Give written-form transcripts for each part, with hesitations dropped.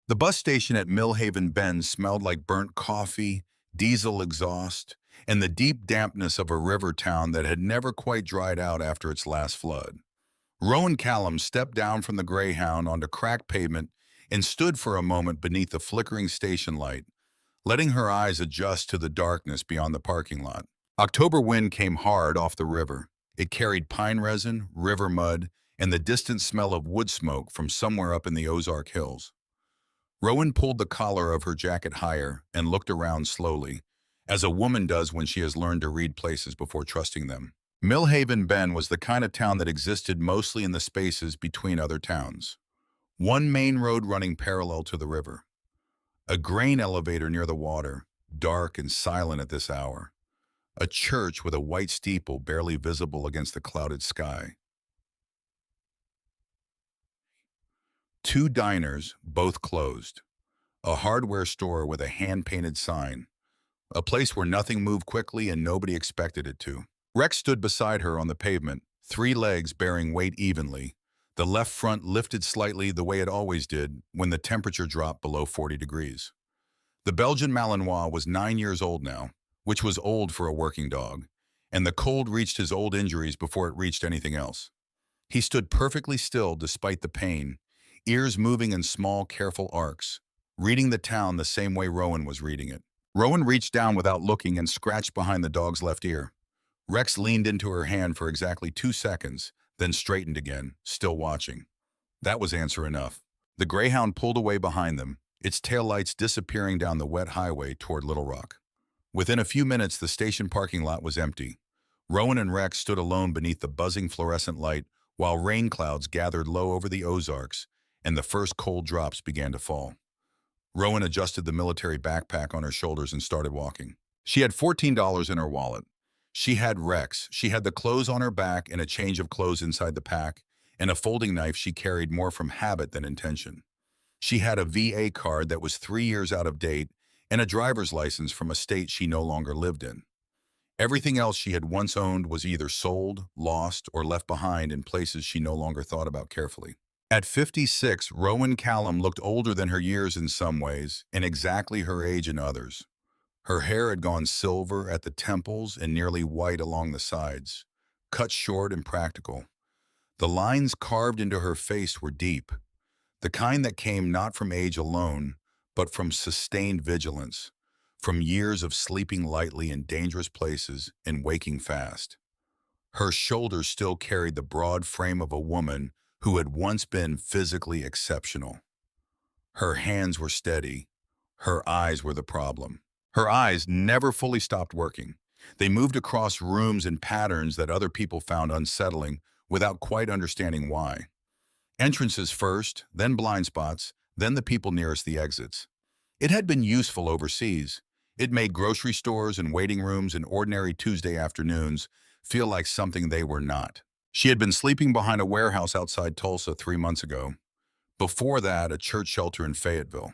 The bus station at Millhaven Bend smelled like burnt coffee, diesel exhaust, and the deep dampness of a river town that had never quite dried out after its last flood. Rowan Callum stepped down from the Greyhound onto cracked pavement and stood for a moment beneath the flickering station light, letting her eyes adjust to the darkness beyond the parking lot. October wind came hard off the river. It carried pine resin, river mud, and the distant smell of wood smoke from somewhere up in the Ozark Hills. Rowan pulled the collar of her jacket higher and looked around slowly, as a woman does when she has learned to read places before trusting them. Millhaven Bend was the kind of town that existed mostly in the spaces between other towns. One main road running parallel to the river. A grain elevator near the water, dark and silent at this hour. A church with a white steeple barely visible against the clouded sky. Two diners, both closed. A hardware store with a hand-painted sign. A place where nothing moved quickly and nobody expected it to. Rex stood beside her on the pavement, three legs bearing weight evenly, the left front lifted slightly the way it always did when the temperature dropped below 40 degrees. The Belgian Malinois was 9 years old now, which was old for a working dog, and the cold reached his old injuries before it reached anything else. He stood perfectly still despite the pain, ears moving in small, careful arcs, reading the town the same way Rowan was reading it. Rowan reached down without looking and scratched behind the dog's left ear. Rex leaned into her hand for exactly 2 seconds, then straightened again, still watching. That was answer enough. The Greyhound pulled away behind them, its taillights disappearing down the wet highway toward Little Rock. Within a few minutes, the station parking lot was empty. Rowan and Rex stood alone beneath the buzzing fluorescent light while rain clouds gathered low over the Ozarks and the first cold drops began to fall. Rowan adjusted the military backpack on her shoulders and started walking. She had $14 in her wallet. She had Rex. She had the clothes on her back and a change of clothes inside the pack, and a folding knife she carried more from habit than intention. She had a VA card that was 3 years out of date and a driver's license from a state she no longer lived in. Everything else she had once owned was either sold, lost, or left behind in places she no longer thought about carefully. At 56, Rowan Callum looked older than her years in some ways and exactly her age in others. Her hair had gone silver at the temples and nearly white along the sides, cut short and practical. The lines carved into her face were deep, the kind that came not from age alone, but from sustained vigilance, from years of sleeping lightly in dangerous places and waking fast. Her shoulders still carried the broad frame of a woman who had once been physically exceptional. Her hands were steady. Her eyes were the problem. Her eyes never fully stopped working. They moved across rooms in patterns that other people found unsettling without quite understanding why. Entrances first, then blind spots, then the people nearest the exits. It had been useful overseas. It made grocery stores and waiting rooms and ordinary Tuesday afternoons feel like something they were not. She had been sleeping behind a warehouse outside Tulsa 3 months ago. Before that, a church shelter in Fayetteville.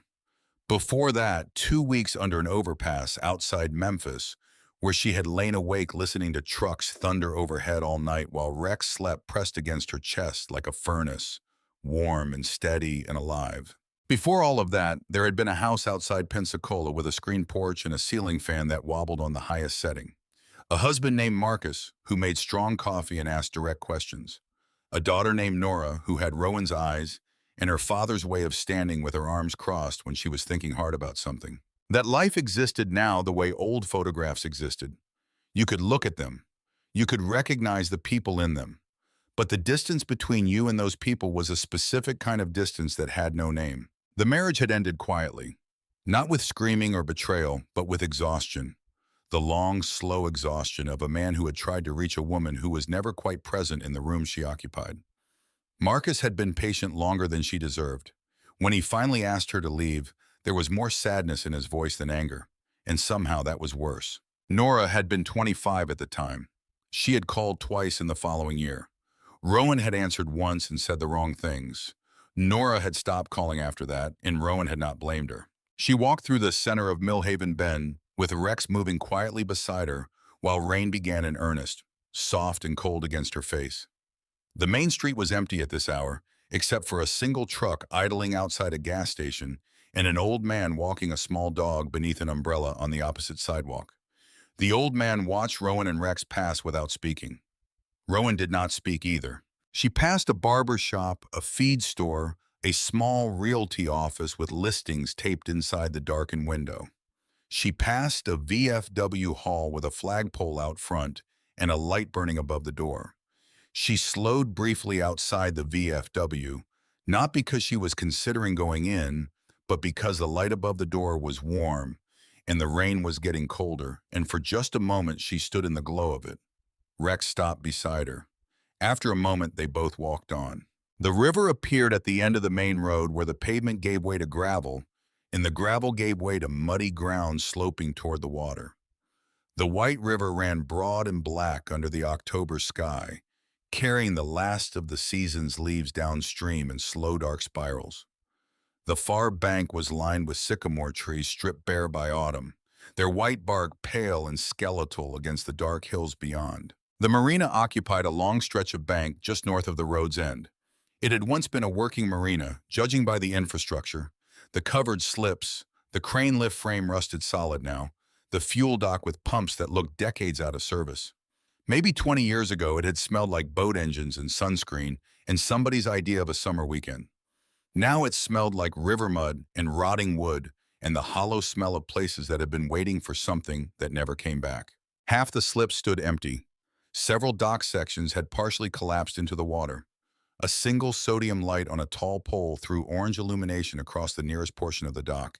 Before that, 2 weeks under an overpass outside Memphis, where she had lain awake listening to trucks thunder overhead all night while Rex slept pressed against her chest like a furnace, warm and steady and alive. Before all of that, there had been a house outside Pensacola with a screen porch and a ceiling fan that wobbled on the highest setting. A husband named Marcus, who made strong coffee and asked direct questions. A daughter named Nora, who had Rowan's eyes, and her father's way of standing with her arms crossed when she was thinking hard about something. That life existed now the way old photographs existed. You could look at them. You could recognize the people in them. But the distance between you and those people was a specific kind of distance that had no name. The marriage had ended quietly, not with screaming or betrayal, but with exhaustion. The long, slow exhaustion of a man who had tried to reach a woman who was never quite present in the room she occupied. Marcus had been patient longer than she deserved. When he finally asked her to leave, there was more sadness in his voice than anger, and somehow that was worse. Nora had been 25 at the time. She had called twice in the following year. Rowan had answered once and said the wrong things. Nora had stopped calling after that, and Rowan had not blamed her. She walked through the center of Millhaven Bend, with Rex moving quietly beside her, while rain began in earnest, soft and cold against her face. The main street was empty at this hour, except for a single truck idling outside a gas station and an old man walking a small dog beneath an umbrella on the opposite sidewalk. The old man watched Rowan and Rex pass without speaking. Rowan did not speak either. She passed a barber shop, a feed store, a small realty office with listings taped inside the darkened window. She passed a VFW hall with a flagpole out front and a light burning above the door. She slowed briefly outside the VFW, not because she was considering going in, but because the light above the door was warm and the rain was getting colder, and for just a moment she stood in the glow of it. Rex stopped beside her. After a moment, they both walked on. The river appeared at the end of the main road where the pavement gave way to gravel, and the gravel gave way to muddy ground sloping toward the water. The white river ran broad and black under the October sky, carrying the last of the season's leaves downstream in slow dark spirals. The far bank was lined with sycamore trees stripped bare by autumn, their white bark pale and skeletal against the dark hills beyond. The marina occupied a long stretch of bank just north of the road's end. It had once been a working marina, judging by the infrastructure. The covered slips, the crane lift frame rusted solid now, the fuel dock with pumps that looked decades out of service. Maybe 20 years ago it had smelled like boat engines and sunscreen and somebody's idea of a summer weekend. Now it smelled like river mud and rotting wood and the hollow smell of places that had been waiting for something that never came back. Half the slips stood empty. Several dock sections had partially collapsed into the water. A single sodium light on a tall pole threw orange illumination across the nearest portion of the dock,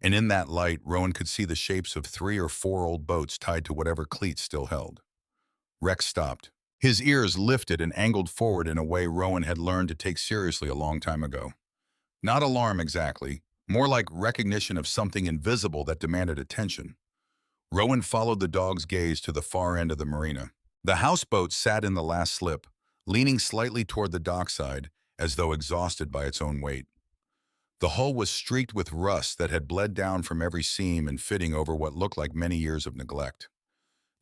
and in that light, Rowan could see the shapes of 3 or 4 old boats tied to whatever cleats still held. Rex stopped. His ears lifted and angled forward in a way Rowan had learned to take seriously a long time ago. Not alarm exactly, more like recognition of something invisible that demanded attention. Rowan followed the dog's gaze to the far end of the marina. The houseboat sat in the last slip, leaning slightly toward the dockside, as though exhausted by its own weight. The hull was streaked with rust that had bled down from every seam and fitting over what looked like many years of neglect.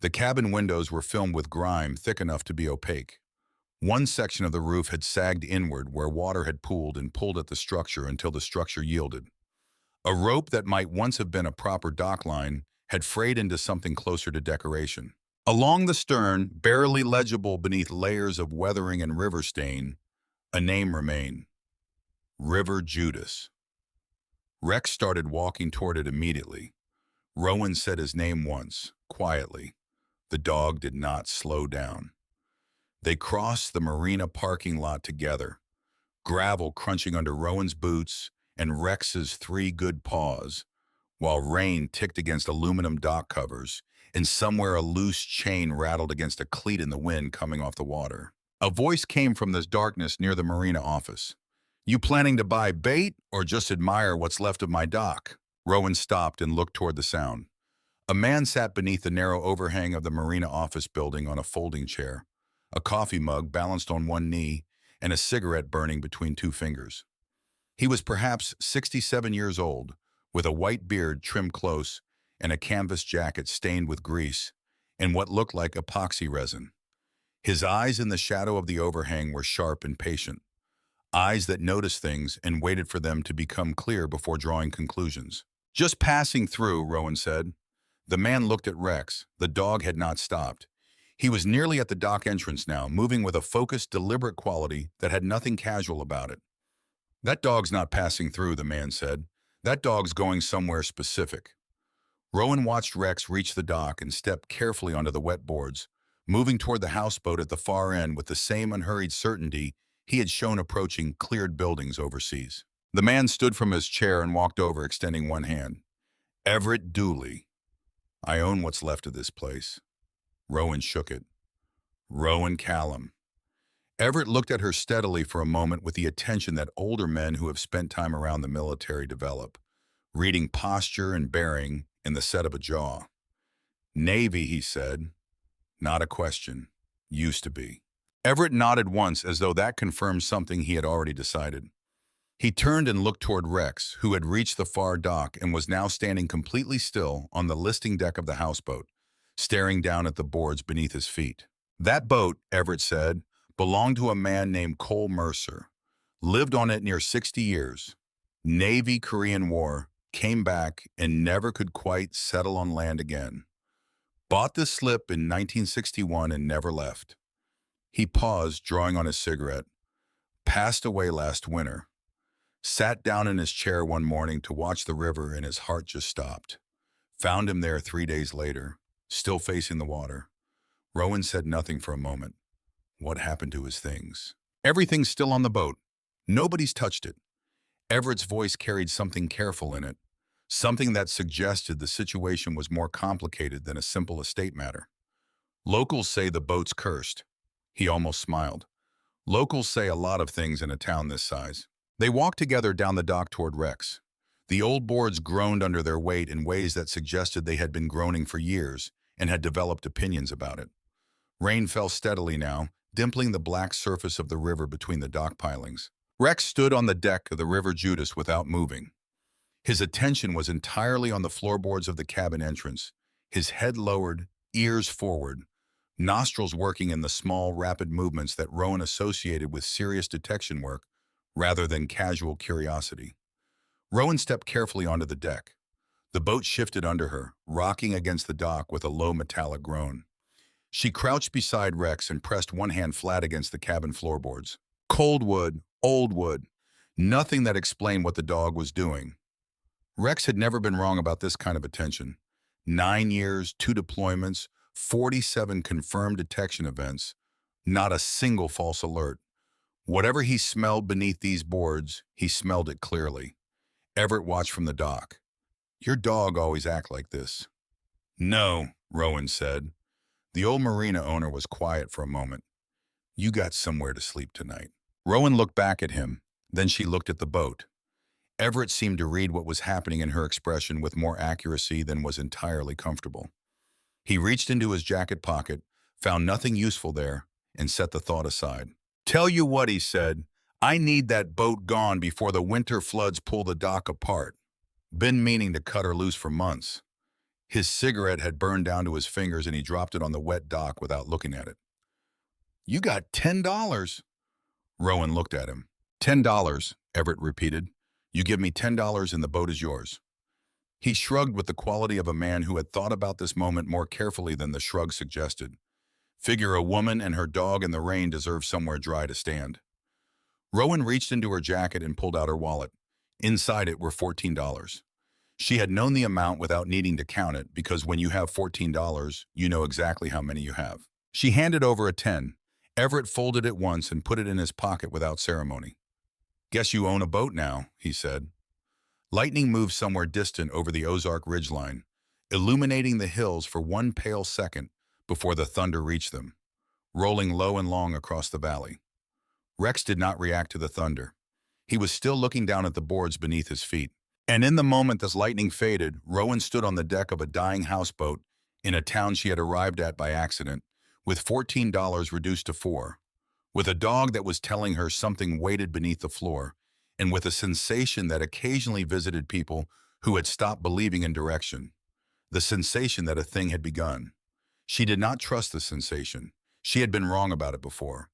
The cabin windows were filmed with grime thick enough to be opaque. One section of the roof had sagged inward where water had pooled and pulled at the structure until the structure yielded. A rope that might once have been a proper dock line had frayed into something closer to decoration. Along the stern, barely legible beneath layers of weathering and river stain, a name remained. River Judas. Rex started walking toward it immediately. Rowan said his name once, quietly. The dog did not slow down. They crossed the marina parking lot together, gravel crunching under Rowan's boots and Rex's 3 good paws, while rain ticked against aluminum dock covers, and somewhere a loose chain rattled against a cleat in the wind coming off the water. A voice came from the darkness near the marina office. "You planning to buy bait or just admire what's left of my dock?" Rowan stopped and looked toward the sound. A man sat beneath the narrow overhang of the marina office building on a folding chair, a coffee mug balanced on one knee and a cigarette burning between 2 fingers. He was perhaps 67 years old, with a white beard trimmed close and a canvas jacket stained with grease and what looked like epoxy resin. His eyes in the shadow of the overhang were sharp and patient, eyes that noticed things and waited for them to become clear before drawing conclusions. "Just passing through," Rowan said. The man looked at Rex. The dog had not stopped. He was nearly at the dock entrance now, moving with a focused, deliberate quality that had nothing casual about it. "That dog's not passing through," the man said. "That dog's going somewhere specific." Rowan watched Rex reach the dock and step carefully onto the wet boards, moving toward the houseboat at the far end with the same unhurried certainty he had shown approaching cleared buildings overseas. The man stood from his chair and walked over, extending one hand. "Everett Dooley. I own what's left of this place." Rowan shook it. "Rowan Callum." Everett looked at her steadily for a moment with the attention that older men who have spent time around the military develop, reading posture and bearing in the set of a jaw. "Navy," he said. "Not a question. Used to be." Everett nodded once as though that confirmed something he had already decided. He turned and looked toward Rex, who had reached the far dock and was now standing completely still on the listing deck of the houseboat, staring down at the boards beneath his feet. "That boat," Everett said, "belonged to a man named Cole Mercer. Lived on it near 60 years. Navy-Korean War, came back and never could quite settle on land again. Bought the slip in 1961 and never left. He paused, drawing on his cigarette. Passed away last winter. Sat down in his chair one morning to watch the river and his heart just stopped. Found him there 3 days later, still facing the water. Rowan said nothing for a moment. What happened to his things? Everything's still on the boat. Nobody's touched it. Everett's voice carried something careful in it, something that suggested the situation was more complicated than a simple estate matter. Locals say the boat's cursed. He almost smiled. Locals say a lot of things in a town this size. They walked together down the dock toward Rex. The old boards groaned under their weight in ways that suggested they had been groaning for years and had developed opinions about it. Rain fell steadily now, dimpling the black surface of the river between the dock pilings. Rex stood on the deck of the River Judas without moving. His attention was entirely on the floorboards of the cabin entrance, his head lowered, ears forward, nostrils working in the small, rapid movements that Rowan associated with serious detection work rather than casual curiosity. Rowan stepped carefully onto the deck. The boat shifted under her, rocking against the dock with a low metallic groan. She crouched beside Rex and pressed one hand flat against the cabin floorboards. Cold wood, old wood, nothing that explained what the dog was doing. Rex had never been wrong about this kind of attention. 9 years, 2 deployments, 47 confirmed detection events, not a single false alert. Whatever he smelled beneath these boards, he smelled it clearly. Everett watched from the dock. Your dog always act like this. No, Rowan said. The old marina owner was quiet for a moment. You got somewhere to sleep tonight. Rowan looked back at him. Then she looked at the boat. Everett seemed to read what was happening in her expression with more accuracy than was entirely comfortable. He reached into his jacket pocket, found nothing useful there, and set the thought aside. Tell you what, he said, I need that boat gone before the winter floods pull the dock apart. Been meaning to cut her loose for months. His cigarette had burned down to his fingers and he dropped it on the wet dock without looking at it. You got $10. Rowan looked at him. $10, Everett repeated. You give me $10 and the boat is yours. He shrugged with the quality of a man who had thought about this moment more carefully than the shrug suggested. Figure a woman and her dog in the rain deserve somewhere dry to stand. Rowan reached into her jacket and pulled out her wallet. Inside it were $14. She had known the amount without needing to count it because when you have $14, you know exactly how many you have. She handed over a 10. Everett folded it once and put it in his pocket without ceremony. Guess you own a boat now, he said. Lightning moved somewhere distant over the Ozark ridgeline, illuminating the hills for one pale second before the thunder reached them, rolling low and long across the valley. Rex did not react to the thunder. He was still looking down at the boards beneath his feet. And in the moment this lightning faded, Rowan stood on the deck of a dying houseboat in a town she had arrived at by accident, with $14 reduced to $4, with a dog that was telling her something waited beneath the floor, and with a sensation that occasionally visited people who had stopped believing in direction, the sensation that a thing had begun. She did not trust the sensation. She had been wrong about it before,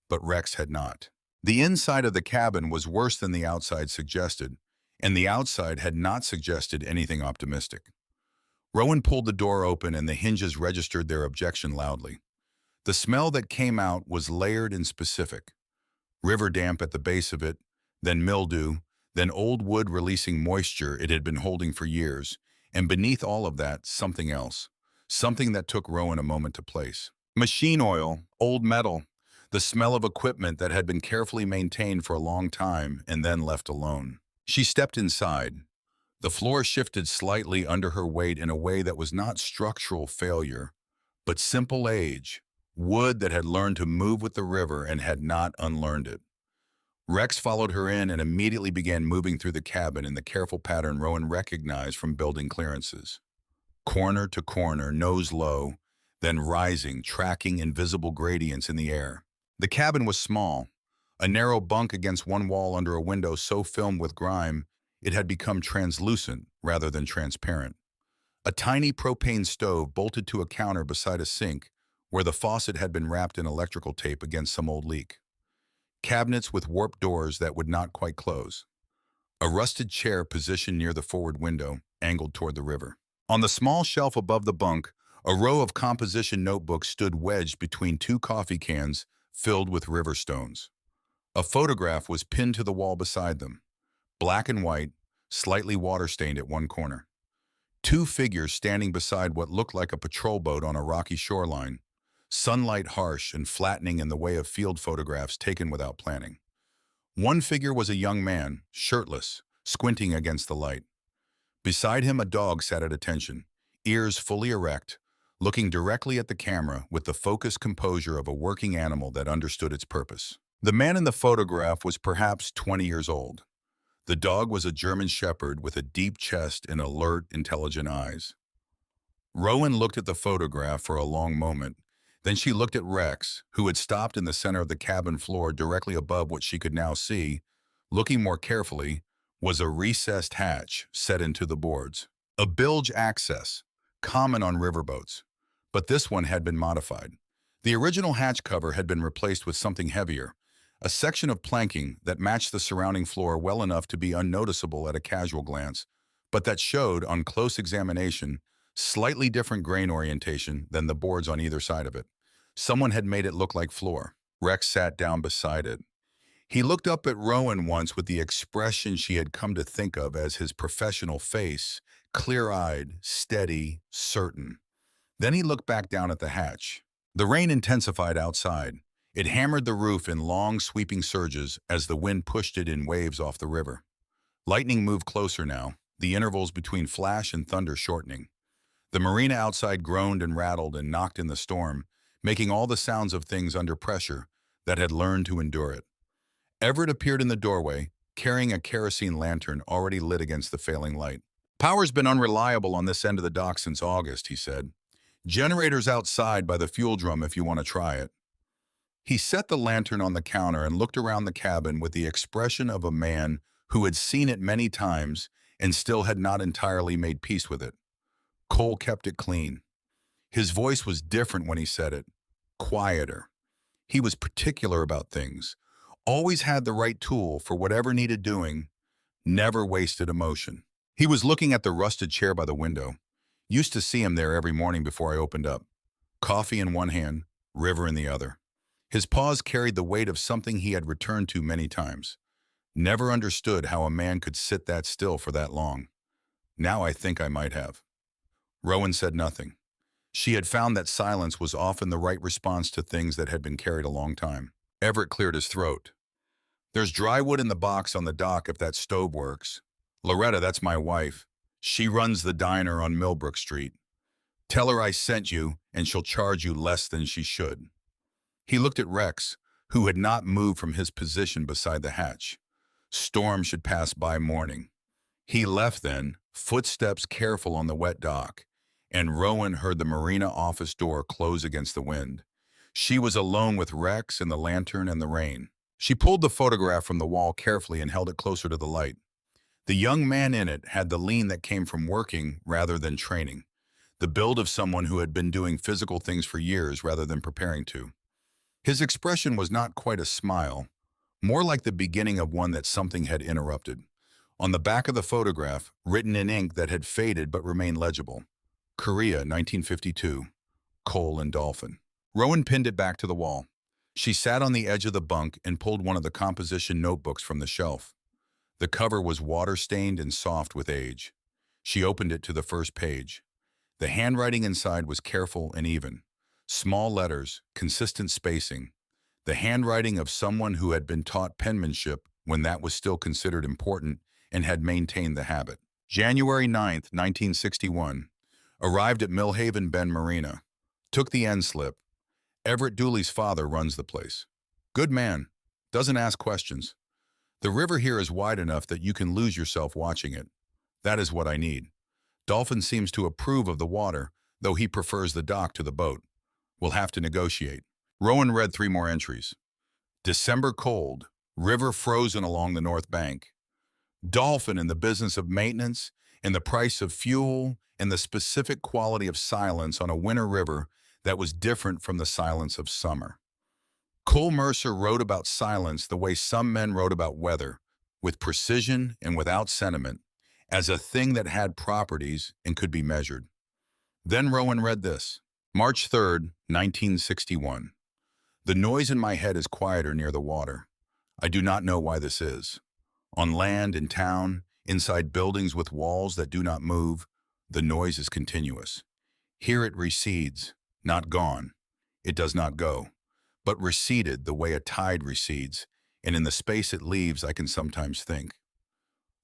but Rex had not. The inside of the cabin was worse than the outside suggested, and the outside had not suggested anything optimistic. Rowan pulled the door open and the hinges registered their objection loudly. The smell that came out was layered and specific. River damp at the base of it, then mildew, then old wood releasing moisture it had been holding for years, and beneath all of that, something else, something that took Rowan a moment to place. Machine oil, old metal, the smell of equipment that had been carefully maintained for a long time and then left alone. She stepped inside. The floor shifted slightly under her weight in a way that was not structural failure, but simple age, wood that had learned to move with the river and had not unlearned it. Rex followed her in and immediately began moving through the cabin in the careful pattern Rowan recognized from building clearances. Corner to corner, nose low, then rising, tracking invisible gradients in the air. The cabin was small, a narrow bunk against one wall under a window so filmed with grime it had become translucent rather than transparent. A tiny propane stove bolted to a counter beside a sink where the faucet had been wrapped in electrical tape against some old leak. Cabinets with warped doors that would not quite close. A rusted chair positioned near the forward window, angled toward the river. On the small shelf above the bunk, a row of composition notebooks stood wedged between two coffee cans filled with river stones. A photograph was pinned to the wall beside them, black and white, slightly water-stained at one corner. Two figures standing beside what looked like a patrol boat on a rocky shoreline, sunlight harsh and flattening in the way of field photographs taken without planning. One figure was a young man, shirtless, squinting against the light. Beside him, a dog sat at attention, ears fully erect, looking directly at the camera with the focused composure of a working animal that understood its purpose. The man in the photograph was perhaps 20 years old. The dog was a German shepherd with a deep chest and alert, intelligent eyes. Rowan looked at the photograph for a long moment. Then she looked at Rex, who had stopped in the center of the cabin floor directly above what she could now see. Looking more carefully, was a recessed hatch set into the boards. A bilge access, common on riverboats, but this one had been modified. The original hatch cover had been replaced with something heavier, a section of planking that matched the surrounding floor well enough to be unnoticeable at a casual glance, but that showed, on close examination, slightly different grain orientation than the boards on either side of it. Someone had made it look like floor. Rex sat down beside it. He looked up at Rowan once with the expression she had come to think of as his professional face, clear-eyed, steady, certain. Then he looked back down at the hatch. The rain intensified outside. It hammered the roof in long, sweeping surges as the wind pushed it in waves off the river. Lightning moved closer now, the intervals between flash and thunder shortening. The marina outside groaned and rattled and knocked in the storm, making all the sounds of things under pressure that had learned to endure it. Everett appeared in the doorway, carrying a kerosene lantern already lit against the failing light. "Power's been unreliable on this end of the dock since August," he said. "Generators outside by the fuel drum if you want to try it." He set the lantern on the counter and looked around the cabin with the expression of a man who had seen it many times and still had not entirely made peace with it. Cole kept it clean. His voice was different when he said it, quieter. He was particular about things, always had the right tool for whatever needed doing, never wasted emotion. He was looking at the rusted chair by the window. Used to see him there every morning before I opened up. Coffee in one hand, river in the other. His paws carried the weight of something he had returned to many times. Never understood how a man could sit that still for that long. Now I think I might have. Rowan said nothing. She had found that silence was often the right response to things that had been carried a long time. Everett cleared his throat. "There's dry wood in the box on the dock if that stove works. Loretta, that's my wife. She runs the diner on Millbrook Street. Tell her I sent you, and she'll charge you less than she should." He looked at Rex, who had not moved from his position beside the hatch. Storm should pass by morning. He left then, footsteps careful on the wet dock, and Rowan heard the marina office door close against the wind. She was alone with Rex and the lantern and the rain. She pulled the photograph from the wall carefully and held it closer to the light. The young man in it had the lean that came from working rather than training, the build of someone who had been doing physical things for years rather than preparing to. His expression was not quite a smile, more like the beginning of one that something had interrupted. On the back of the photograph, written in ink that had faded but remained legible, "Korea, 1952, Cole and Dolphin." Rowan pinned it back to the wall. She sat on the edge of the bunk and pulled one of the composition notebooks from the shelf. The cover was water-stained and soft with age. She opened it to the first page. The handwriting inside was careful and even. Small letters, consistent spacing. The handwriting of someone who had been taught penmanship when that was still considered important and had maintained the habit. January 9th, 1961. Arrived at Millhaven Bend Marina. Took the end slip. Everett Dooley's father runs the place. Good man. Doesn't ask questions. The river here is wide enough that you can lose yourself watching it. That is what I need. Dolphin seems to approve of the water, though he prefers the dock to the boat. We'll have to negotiate. Rowan read 3 more entries. December cold. River frozen along the north bank. Dolphin in the business of maintenance, and the price of fuel, and the specific quality of silence on a winter river that was different from the silence of summer. Cole Mercer wrote about silence the way some men wrote about weather, with precision and without sentiment, as a thing that had properties and could be measured. Then Rowan read this. March 3rd, 1961. The noise in my head is quieter near the water. I do not know why this is. On land, in town, inside buildings with walls that do not move, the noise is continuous. Here it recedes, not gone. It does not go, but receded the way a tide recedes, and in the space it leaves I can sometimes think.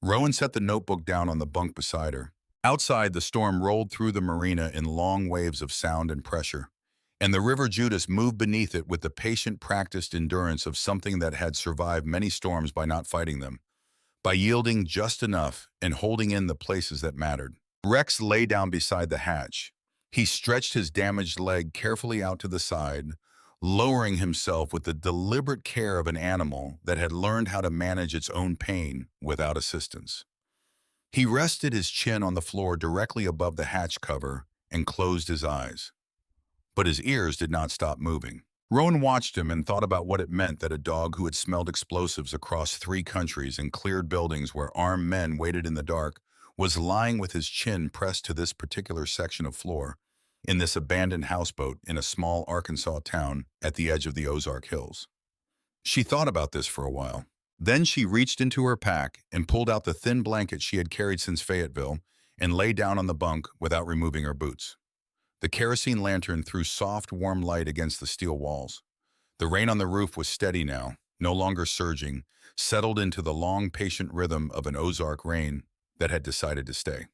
Rowan set the notebook down on the bunk beside her. Outside, the storm rolled through the marina in long waves of sound and pressure, and the river Judas moved beneath it with the patient, practiced endurance of something that had survived many storms by not fighting them, by yielding just enough and holding in the places that mattered. Rex lay down beside the hatch. He stretched his damaged leg carefully out to the side, lowering himself with the deliberate care of an animal that had learned how to manage its own pain without assistance. He rested his chin on the floor directly above the hatch cover and closed his eyes. But his ears did not stop moving. Rowan watched him and thought about what it meant that a dog who had smelled explosives across 3 countries and cleared buildings where armed men waited in the dark was lying with his chin pressed to this particular section of floor in this abandoned houseboat in a small Arkansas town at the edge of the Ozark Hills. She thought about this for a while. Then she reached into her pack and pulled out the thin blanket she had carried since Fayetteville and lay down on the bunk without removing her boots. The kerosene lantern threw soft, warm light against the steel walls. The rain on the roof was steady now, no longer surging, settled into the long, patient rhythm of an Ozark rain that had decided to stay.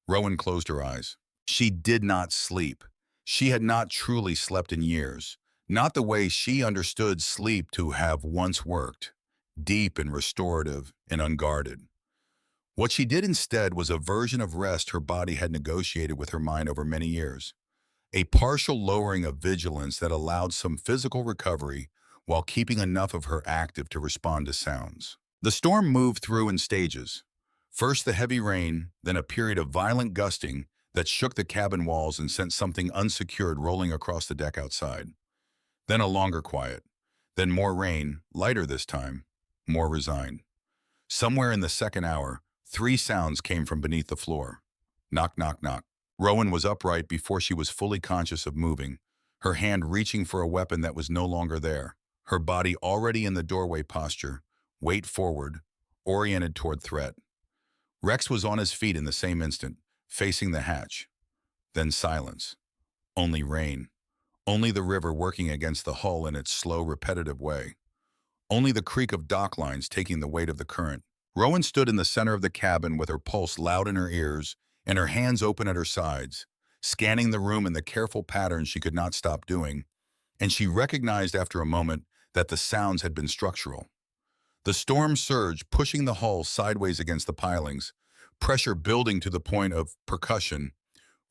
Rowan closed her eyes. She did not sleep. She had not truly slept in years, not the way she understood sleep to have once worked, deep and restorative and unguarded. What she did instead was a version of rest her body had negotiated with her mind over many years, a partial lowering of vigilance that allowed some physical recovery while keeping enough of her active to respond to sounds. The storm moved through in stages. First the heavy rain, then a period of violent gusting that shook the cabin walls and sent something unsecured rolling across the deck outside. Then a longer quiet, then more rain, lighter this time, more resigned. Somewhere in the second hour, 3 sounds came from beneath the floor. Knock, knock, knock. Rowan was upright before she was fully conscious of moving, her hand reaching for a weapon that was no longer there, her body already in the doorway posture, weight forward, oriented toward threat. Rex was on his feet in the same instant, facing the hatch. Then silence. Only rain. Only the river working against the hull in its slow, repetitive way. Only the creak of dock lines taking the weight of the current. Rowan stood in the center of the cabin with her pulse loud in her ears and her hands open at her sides, scanning the room in the careful pattern she could not stop doing, and she recognized after a moment that the sounds had been structural. The storm surged, pushing the hull sideways against the pilings, pressure building to the point of percussion,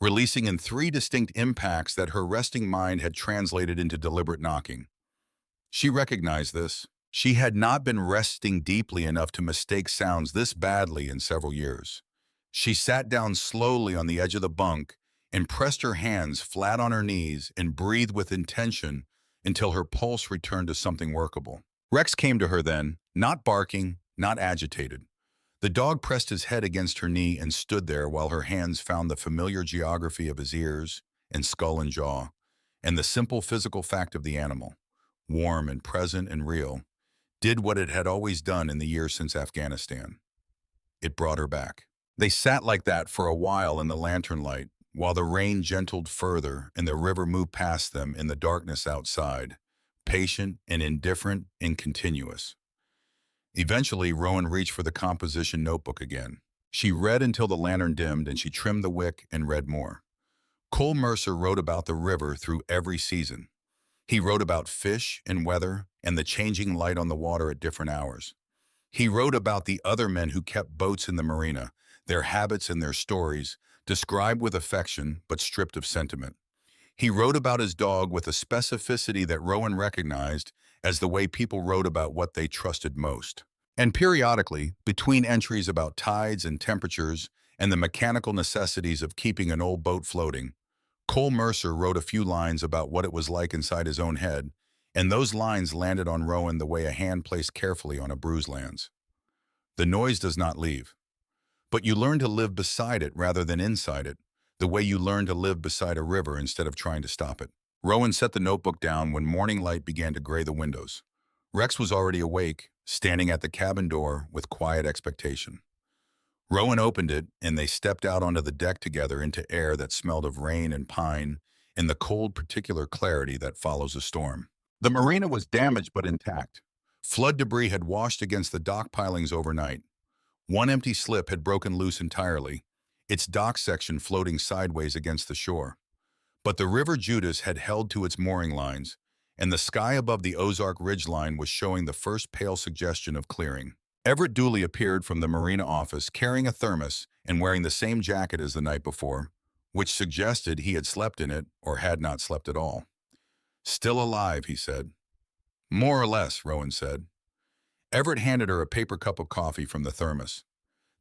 releasing in 3 distinct impacts that her resting mind had translated into deliberate knocking. She recognized this. She had not been resting deeply enough to mistake sounds this badly in several years. She sat down slowly on the edge of the bunk and pressed her hands flat on her knees and breathed with intention until her pulse returned to something workable. Rex came to her then, not barking, not agitated. The dog pressed his head against her knee and stood there while her hands found the familiar geography of his ears and skull and jaw, and the simple physical fact of the animal, warm and present and real, did what it had always done in the years since Afghanistan. It brought her back. They sat like that for a while in the lantern light, while the rain gentled further and the river moved past them in the darkness outside, patient and indifferent and continuous. Eventually, Rowan reached for the composition notebook again. She read until the lantern dimmed and she trimmed the wick and read more. Cole Mercer wrote about the river through every season. He wrote about fish and weather and the changing light on the water at different hours. He wrote about the other men who kept boats in the marina, their habits and their stories, described with affection but stripped of sentiment. He wrote about his dog with a specificity that Rowan recognized as the way people wrote about what they trusted most. And periodically, between entries about tides and temperatures and the mechanical necessities of keeping an old boat floating, Cole Mercer wrote a few lines about what it was like inside his own head, and those lines landed on Rowan the way a hand placed carefully on a bruise lands. The noise does not leave. But you learn to live beside it rather than inside it, the way you learn to live beside a river instead of trying to stop it. Rowan set the notebook down when morning light began to gray the windows. Rex was already awake, standing at the cabin door with quiet expectation. Rowan opened it, and they stepped out onto the deck together into air that smelled of rain and pine and the cold, particular clarity that follows a storm. The marina was damaged but intact. Flood debris had washed against the dock pilings overnight. One empty slip had broken loose entirely, its dock section floating sideways against the shore. But the River Judas had held to its mooring lines, and the sky above the Ozark ridgeline was showing the first pale suggestion of clearing. Everett Dooley appeared from the marina office carrying a thermos and wearing the same jacket as the night before, which suggested he had slept in it or had not slept at all. "Still alive," he said. "More or less," Rowan said. Everett handed her a paper cup of coffee from the thermos.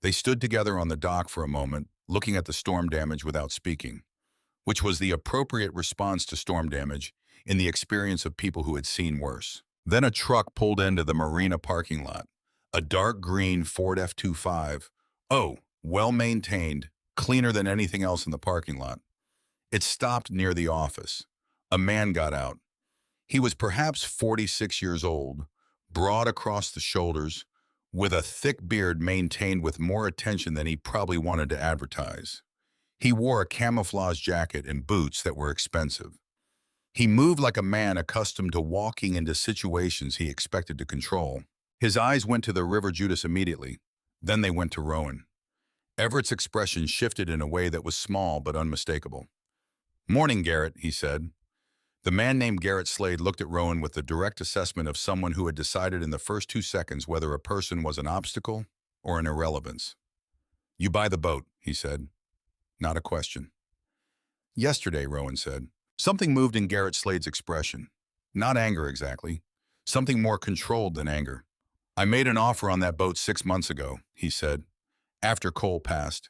They stood together on the dock for a moment, looking at the storm damage without speaking, which was the appropriate response to storm damage in the experience of people who had seen worse. Then a truck pulled into the marina parking lot. A dark green Ford F-25. Oh, well-maintained, cleaner than anything else in the parking lot. It stopped near the office. A man got out. He was perhaps 46 years old, broad across the shoulders, with a thick beard maintained with more attention than he probably wanted to advertise. He wore a camouflage jacket and boots that were expensive. He moved like a man accustomed to walking into situations he expected to control. His eyes went to the River Judas immediately. Then they went to Rowan. Everett's expression shifted in a way that was small but unmistakable. "Morning, Garrett," he said. The man named Garrett Slade looked at Rowan with the direct assessment of someone who had decided in the first 2 seconds whether a person was an obstacle or an irrelevance. "You buy the boat," he said. Not a question. "Yesterday," Rowan said. Something moved in Garrett Slade's expression. Not anger exactly. Something more controlled than anger. "I made an offer on that boat 6 months ago," he said, after Cole passed.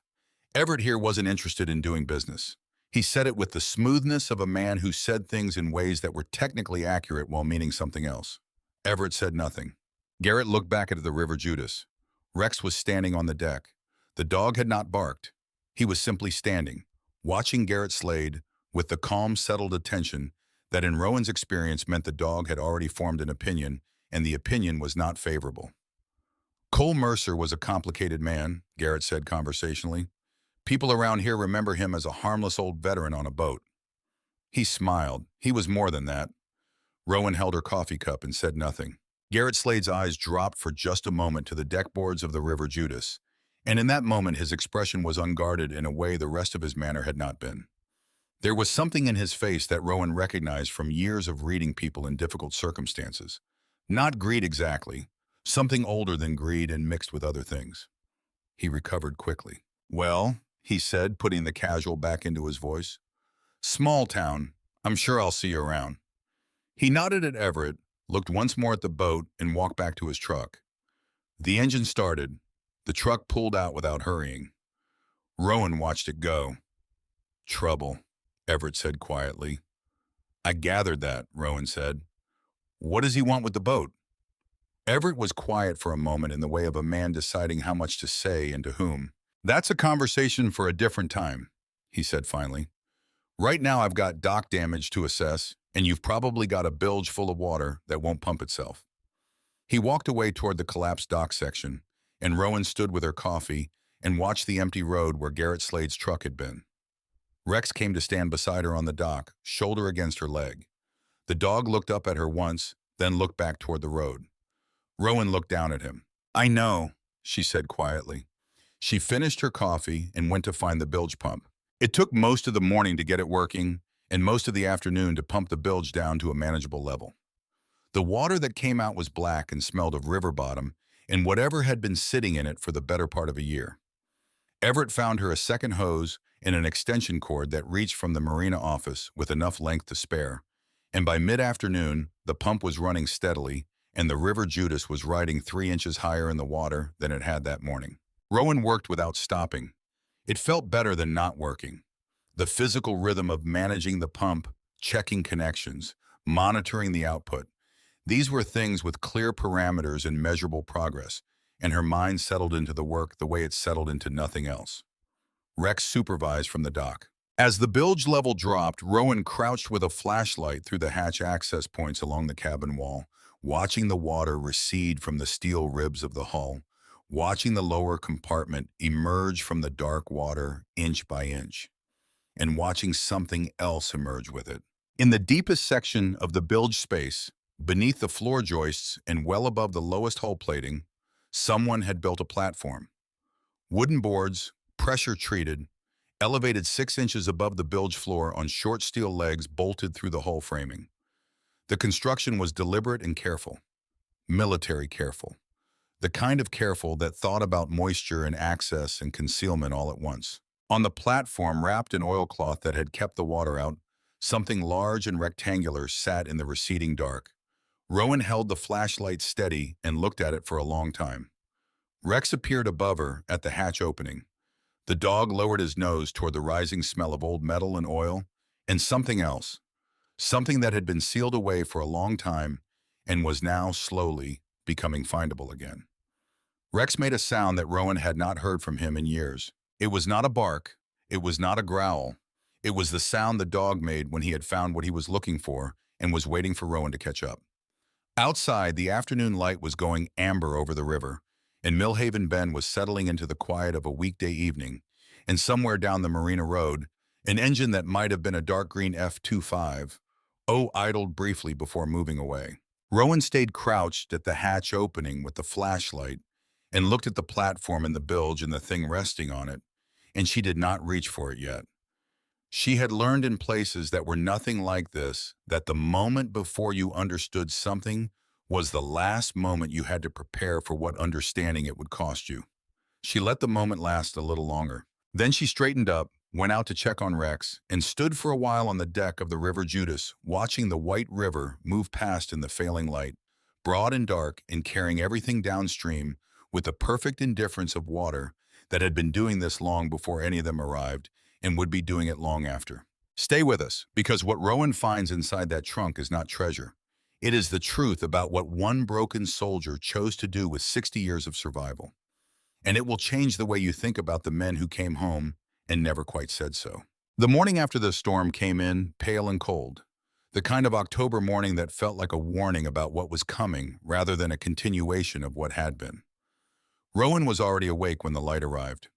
Everett here wasn't interested in doing business. He said it with the smoothness of a man who said things in ways that were technically accurate while meaning something else. Everett said nothing. Garrett looked back at the River Judas. Rex was standing on the deck. The dog had not barked. He was simply standing, watching Garrett Slade with the calm, settled attention that in Rowan's experience meant the dog had already formed an opinion, and the opinion was not favorable. "Cole Mercer was a complicated man," Garrett said conversationally. "People around here remember him as a harmless old veteran on a boat." He smiled. He was more than that. Rowan held her coffee cup and said nothing. Garrett Slade's eyes dropped for just a moment to the deckboards of the River Judas, and in that moment his expression was unguarded in a way the rest of his manner had not been. There was something in his face that Rowan recognized from years of reading people in difficult circumstances. Not greed exactly, something older than greed and mixed with other things. He recovered quickly. "Well," he said, putting the casual back into his voice. "Small town. I'm sure I'll see you around." He nodded at Everett, looked once more at the boat, and walked back to his truck. The engine started. The truck pulled out without hurrying. Rowan watched it go. "Trouble," Everett said quietly. "I gathered that," Rowan said. "What does he want with the boat?" Everett was quiet for a moment in the way of a man deciding how much to say and to whom. "That's a conversation for a different time," he said finally. "Right now I've got dock damage to assess, and you've probably got a bilge full of water that won't pump itself." He walked away toward the collapsed dock section, and Rowan stood with her coffee and watched the empty road where Garrett Slade's truck had been. Rex came to stand beside her on the dock, shoulder against her leg. The dog looked up at her once, then looked back toward the road. Rowan looked down at him. "I know," she said quietly. She finished her coffee and went to find the bilge pump. It took most of the morning to get it working and most of the afternoon to pump the bilge down to a manageable level. The water that came out was black and smelled of river bottom and whatever had been sitting in it for the better part of a year. Everett found her a second hose and an extension cord that reached from the marina office with enough length to spare, and by mid-afternoon, the pump was running steadily and the River Judas was riding 3 inches higher in the water than it had that morning. Rowan worked without stopping. It felt better than not working. The physical rhythm of managing the pump, checking connections, monitoring the output. These were things with clear parameters and measurable progress, and her mind settled into the work the way it settled into nothing else. Rex supervised from the dock. As the bilge level dropped, Rowan crouched with a flashlight through the hatch access points along the cabin wall, watching the water recede from the steel ribs of the hull, watching the lower compartment emerge from the dark water inch by inch, and watching something else emerge with it. In the deepest section of the bilge space, beneath the floor joists and well above the lowest hull plating, someone had built a platform. Wooden boards, pressure-treated, elevated 6 inches above the bilge floor on short steel legs bolted through the hull framing. The construction was deliberate and careful, military careful, the kind of careful that thought about moisture and access and concealment all at once. On the platform, wrapped in oilcloth that had kept the water out, something large and rectangular sat in the receding dark. Rowan held the flashlight steady and looked at it for a long time. Rex appeared above her at the hatch opening. The dog lowered his nose toward the rising smell of old metal and oil, and something else, something that had been sealed away for a long time and was now slowly becoming findable again. Rex made a sound that Rowan had not heard from him in years. It was not a bark, it was not a growl. It was the sound the dog made when he had found what he was looking for and was waiting for Rowan to catch up. Outside, the afternoon light was going amber over the river, and Millhaven Bend was settling into the quiet of a weekday evening, and somewhere down the Marina Road, an engine that might have been a dark green F-25 idled briefly before moving away. Rowan stayed crouched at the hatch opening with the flashlight and looked at the platform and the bilge and the thing resting on it, and she did not reach for it yet. She had learned in places that were nothing like this that the moment before you understood something was the last moment you had to prepare for what understanding it would cost you. She let the moment last a little longer. Then she straightened up, went out to check on Rex, and stood for a while on the deck of the River Judas, watching the white river move past in the failing light, broad and dark and carrying everything downstream with the perfect indifference of water that had been doing this long before any of them arrived and would be doing it long after. Stay with us, because what Rowan finds inside that trunk is not treasure. It is the truth about what one broken soldier chose to do with 60 years of survival. And it will change the way you think about the men who came home and never quite said so. The morning after the storm came in, pale and cold. The kind of October morning that felt like a warning about what was coming rather than a continuation of what had been. Rowan was already awake when the light arrived.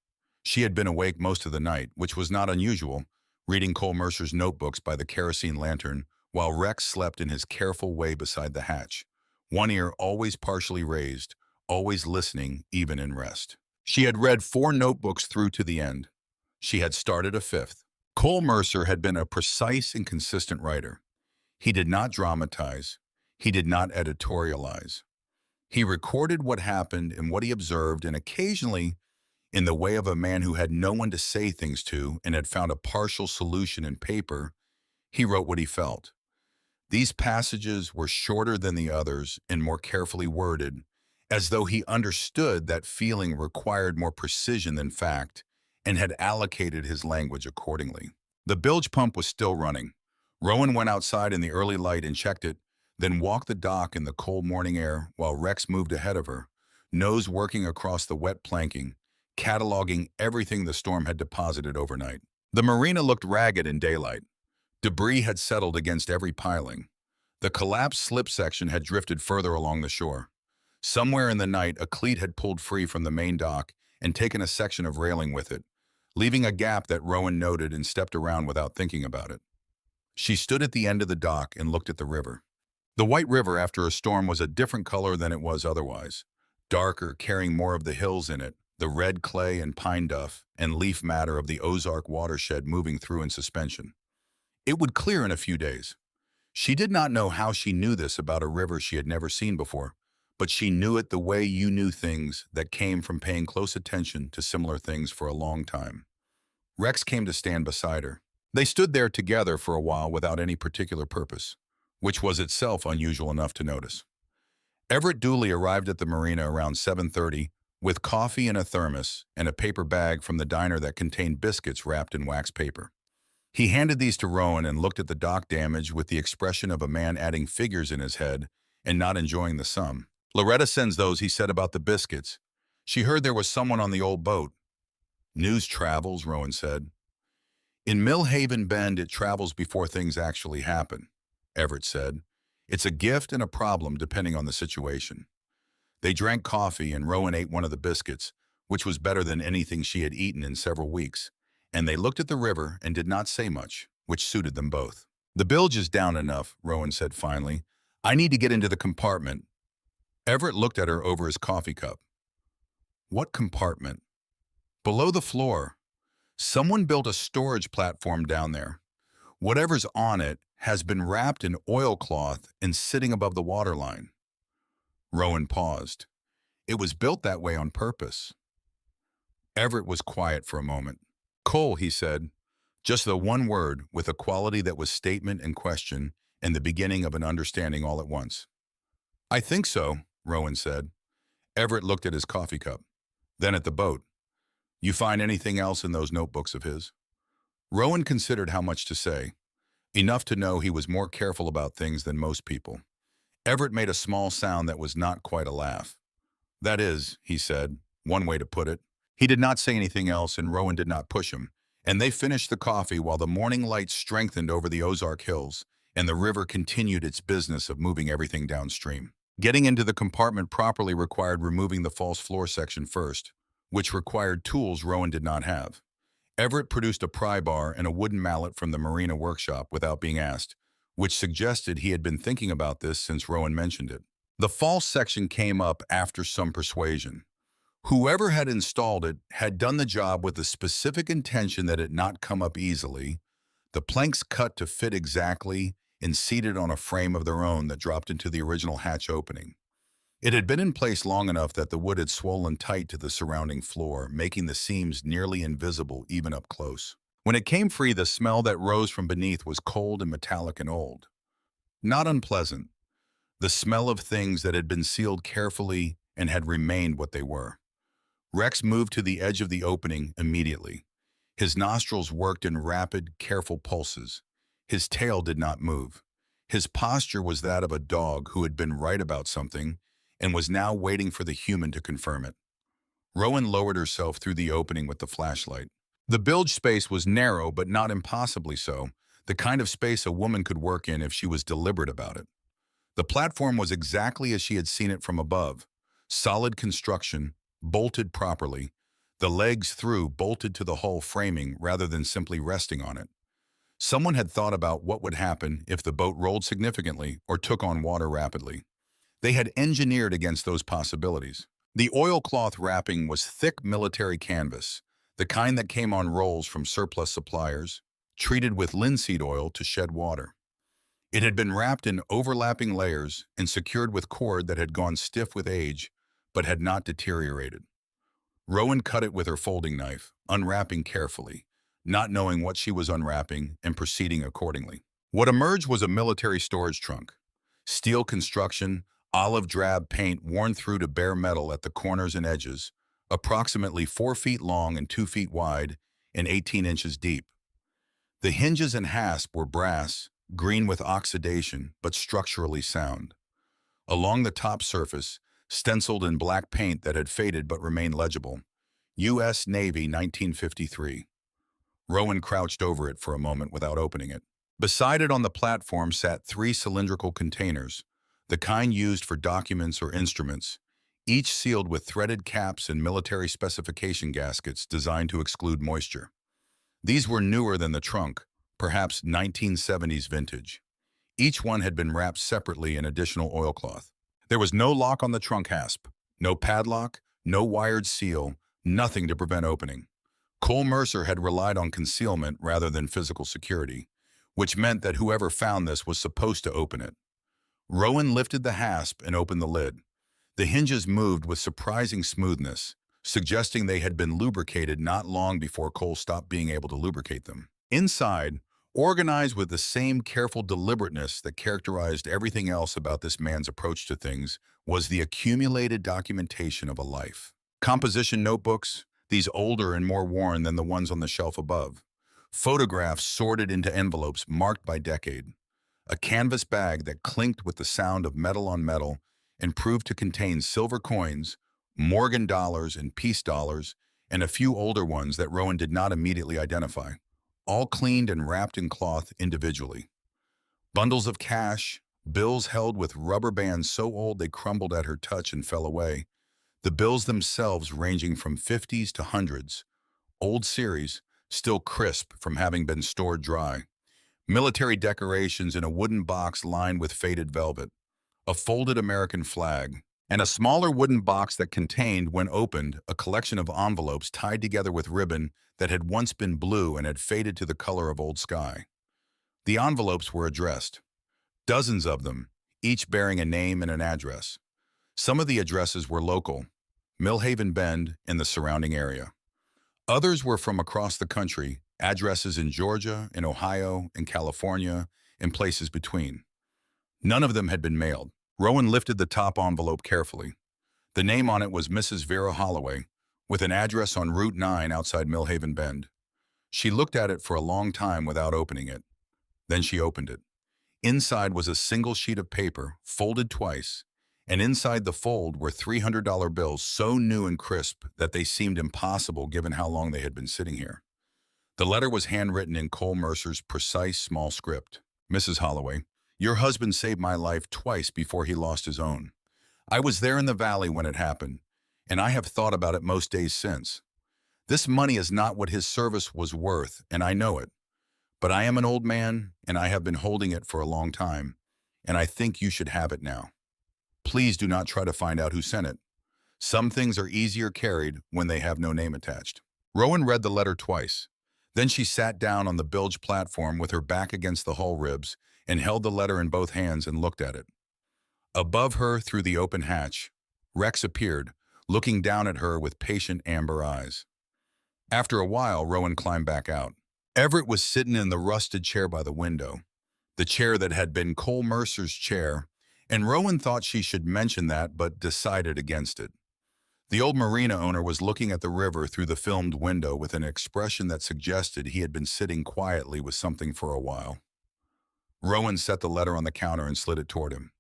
She had been awake most of the night, which was not unusual, reading Cole Mercer's notebooks by the kerosene lantern, while Rex slept in his careful way beside the hatch, one ear always partially raised, always listening even in rest. She had read 4 notebooks through to the end. She had started a 5th. Cole Mercer had been a precise and consistent writer. He did not dramatize. He did not editorialize. He recorded what happened and what he observed, and occasionally, in the way of a man who had no one to say things to and had found a partial solution in paper, he wrote what he felt. These passages were shorter than the others and more carefully worded, as though he understood that feeling required more precision than fact and had allocated his language accordingly. The bilge pump was still running. Rowan went outside in the early light and checked it, then walked the dock in the cold morning air while Rex moved ahead of her, nose working across the wet planking, cataloging everything the storm had deposited overnight. The marina looked ragged in daylight. Debris had settled against every piling. The collapsed slip section had drifted further along the shore. Somewhere in the night, a cleat had pulled free from the main dock and taken a section of railing with it, leaving a gap that Rowan noted and stepped around without thinking about it. She stood at the end of the dock and looked at the river. The white river after a storm was a different color than it was otherwise, darker, carrying more of the hills in it, the red clay and pine duff and leaf matter of the Ozark watershed moving through in suspension. It would clear in a few days. She did not know how she knew this about a river she had never seen before, but she knew it the way you knew things that came from paying close attention to similar things for a long time. Rex came to stand beside her. They stood there together for a while without any particular purpose, which was itself unusual enough to notice. Everett Dooley arrived at the marina around 7:30 with coffee in a thermos and a paper bag from the diner that contained biscuits wrapped in wax paper. He handed these to Rowan and looked at the dock damage with the expression of a man adding figures in his head and not enjoying the sum. "Loretta sends those," he said about the biscuits. She heard there was someone on the old boat. News travels, Rowan said. In Millhaven Bend, it travels before things actually happen, Everett said. It's a gift and a problem depending on the situation. They drank coffee and Rowan ate one of the biscuits, which was better than anything she had eaten in several weeks, and they looked at the river and did not say much, which suited them both. The bilge is down enough, Rowan said finally. I need to get into the compartment. Everett looked at her over his coffee cup. What compartment? Below the floor. Someone built a storage platform down there. Whatever's on it has been wrapped in oilcloth and sitting above the waterline. Rowan paused. It was built that way on purpose. Everett was quiet for a moment. Coal, he said. Just the one word with a quality that was statement and question and the beginning of an understanding all at once. I think so, Rowan said. Everett looked at his coffee cup, then at the boat. You find anything else in those notebooks of his? Rowan considered how much to say. Enough to know he was more careful about things than most people. Everett made a small sound that was not quite a laugh. That is, he said, one way to put it. He did not say anything else and Rowan did not push him, and they finished the coffee while the morning light strengthened over the Ozark Hills and the river continued its business of moving everything downstream. Getting into the compartment properly required removing the false floor section first, which required tools Rowan did not have. Everett produced a pry bar and a wooden mallet from the marina workshop without being asked, which suggested he had been thinking about this since Rowan mentioned it. The false section came up after some persuasion. Whoever had installed it had done the job with the specific intention that it not come up easily, the planks cut to fit exactly and seated on a frame of their own that dropped into the original hatch opening. It had been in place long enough that the wood had swollen tight to the surrounding floor, making the seams nearly invisible even up close. When it came free, the smell that rose from beneath was cold and metallic and old. Not unpleasant. The smell of things that had been sealed carefully and had remained what they were. Rex moved to the edge of the opening immediately. His nostrils worked in rapid, careful pulses. His tail did not move. His posture was that of a dog who had been right about something and was now waiting for the human to confirm it. Rowan lowered herself through the opening with the flashlight. The bilge space was narrow, but not impossibly so, the kind of space a woman could work in if she was deliberate about it. The platform was exactly as she had seen it from above. Solid construction, bolted properly, the legs through bolted to the hull framing rather than simply resting on it. Someone had thought about what would happen if the boat rolled significantly or took on water rapidly. They had engineered against those possibilities. The oilcloth wrapping was thick military canvas, the kind that came on rolls from surplus suppliers, treated with linseed oil to shed water. It had been wrapped in overlapping layers and secured with cord that had gone stiff with age, but had not deteriorated. Rowan cut it with her folding knife, unwrapping carefully, not knowing what she was unwrapping and proceeding accordingly. What emerged was a military storage trunk. Steel construction, olive drab paint worn through to bare metal at the corners and edges, approximately 4 feet long and 2 feet wide and 18 inches deep. The hinges and hasp were brass, green with oxidation, but structurally sound. Along the top surface, stenciled in black paint that had faded but remained legible, U.S. Navy 1953. Rowan crouched over it for a moment without opening it. Beside it on the platform sat 3 cylindrical containers, the kind used for documents or instruments, each sealed with threaded caps and military specification gaskets designed to exclude moisture. These were newer than the trunk, perhaps 1970s vintage. Each one had been wrapped separately in additional oilcloth. There was no lock on the trunk hasp, no padlock, no wired seal, nothing to prevent opening. Cole Mercer had relied on concealment rather than physical security, which meant that whoever found this was supposed to open it. Rowan lifted the hasp and opened the lid. The hinges moved with surprising smoothness, suggesting they had been lubricated not long before Cole stopped being able to lubricate them. Inside, organized with the same careful deliberateness that characterized everything else about this man's approach to things, was the accumulated documentation of a life. Composition notebooks, these older and more worn than the ones on the shelf above. Photographs sorted into envelopes marked by decade. A canvas bag that clinked with the sound of metal on metal and proved to contain silver coins, Morgan dollars and peace dollars, and a few older ones that Rowan did not immediately identify, all cleaned and wrapped in cloth individually. Bundles of cash, bills held with rubber bands so old they crumbled at her touch and fell away, the bills themselves ranging from 50s to hundreds, old series, still crisp from having been stored dry. Military decorations in a wooden box lined with faded velvet, a folded American flag, and a smaller wooden box that contained, when opened, a collection of envelopes tied together with ribbon that had once been blue and had faded to the color of old sky. The envelopes were addressed, dozens of them, each bearing a name and an address. Some of the addresses were local, Millhaven Bend and the surrounding area. Others were from across the country, addresses in Georgia, in Ohio, in California, and places between. None of them had been mailed. Rowan lifted the top envelope carefully. The name on it was Mrs. Vera Holloway, with an address on Route 9 outside Millhaven Bend. She looked at it for a long time without opening it. Then she opened it. Inside was a single sheet of paper, folded twice, and inside the fold were $300 bills so new and crisp that they seemed impossible given how long they had been sitting here. The letter was handwritten in Cole Mercer's precise small script. Mrs. Holloway, your husband saved my life twice before he lost his own. I was there in the valley when it happened, and I have thought about it most days since. This money is not what his service was worth, and I know it. But I am an old man, and I have been holding it for a long time, and I think you should have it now. Please do not try to find out who sent it. Some things are easier carried when they have no name attached. Rowan read the letter twice. Then she sat down on the bilge platform with her back against the hull ribs and held the letter in both hands and looked at it. Above her, through the open hatch, Rex appeared, looking down at her with patient amber eyes. After a while, Rowan climbed back out. Everett was sitting in the rusted chair by the window, the chair that had been Cole Mercer's chair, and Rowan thought she should mention that but decided against it. The old marina owner was looking at the river through the filmed window with an expression that suggested he had been sitting quietly with something for a while. Rowan set the letter on the counter and slid it toward him.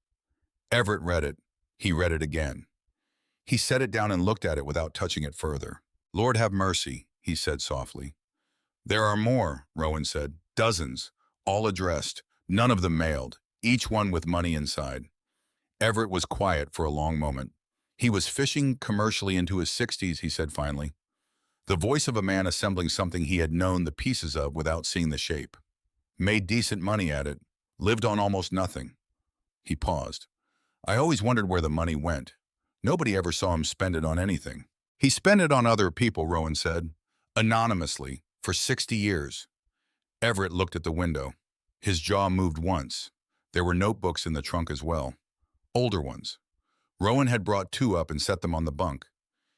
Everett read it. He read it again. He set it down and looked at it without touching it further. Lord have mercy, he said softly. There are more, Rowan said. Dozens, all addressed, none of them mailed, each one with money inside. Everett was quiet for a long moment. He was fishing commercially into his 60s, he said finally. The voice of a man assembling something he had known the pieces of without seeing the shape. Made decent money at it, lived on almost nothing. He paused. I always wondered where the money went. Nobody ever saw him spend it on anything. He spent it on other people, Rowan said, anonymously, for 60 years. Everett looked at the window. His jaw moved once. There were notebooks in the trunk as well. Older ones. Rowan had brought two up and set them on the bunk.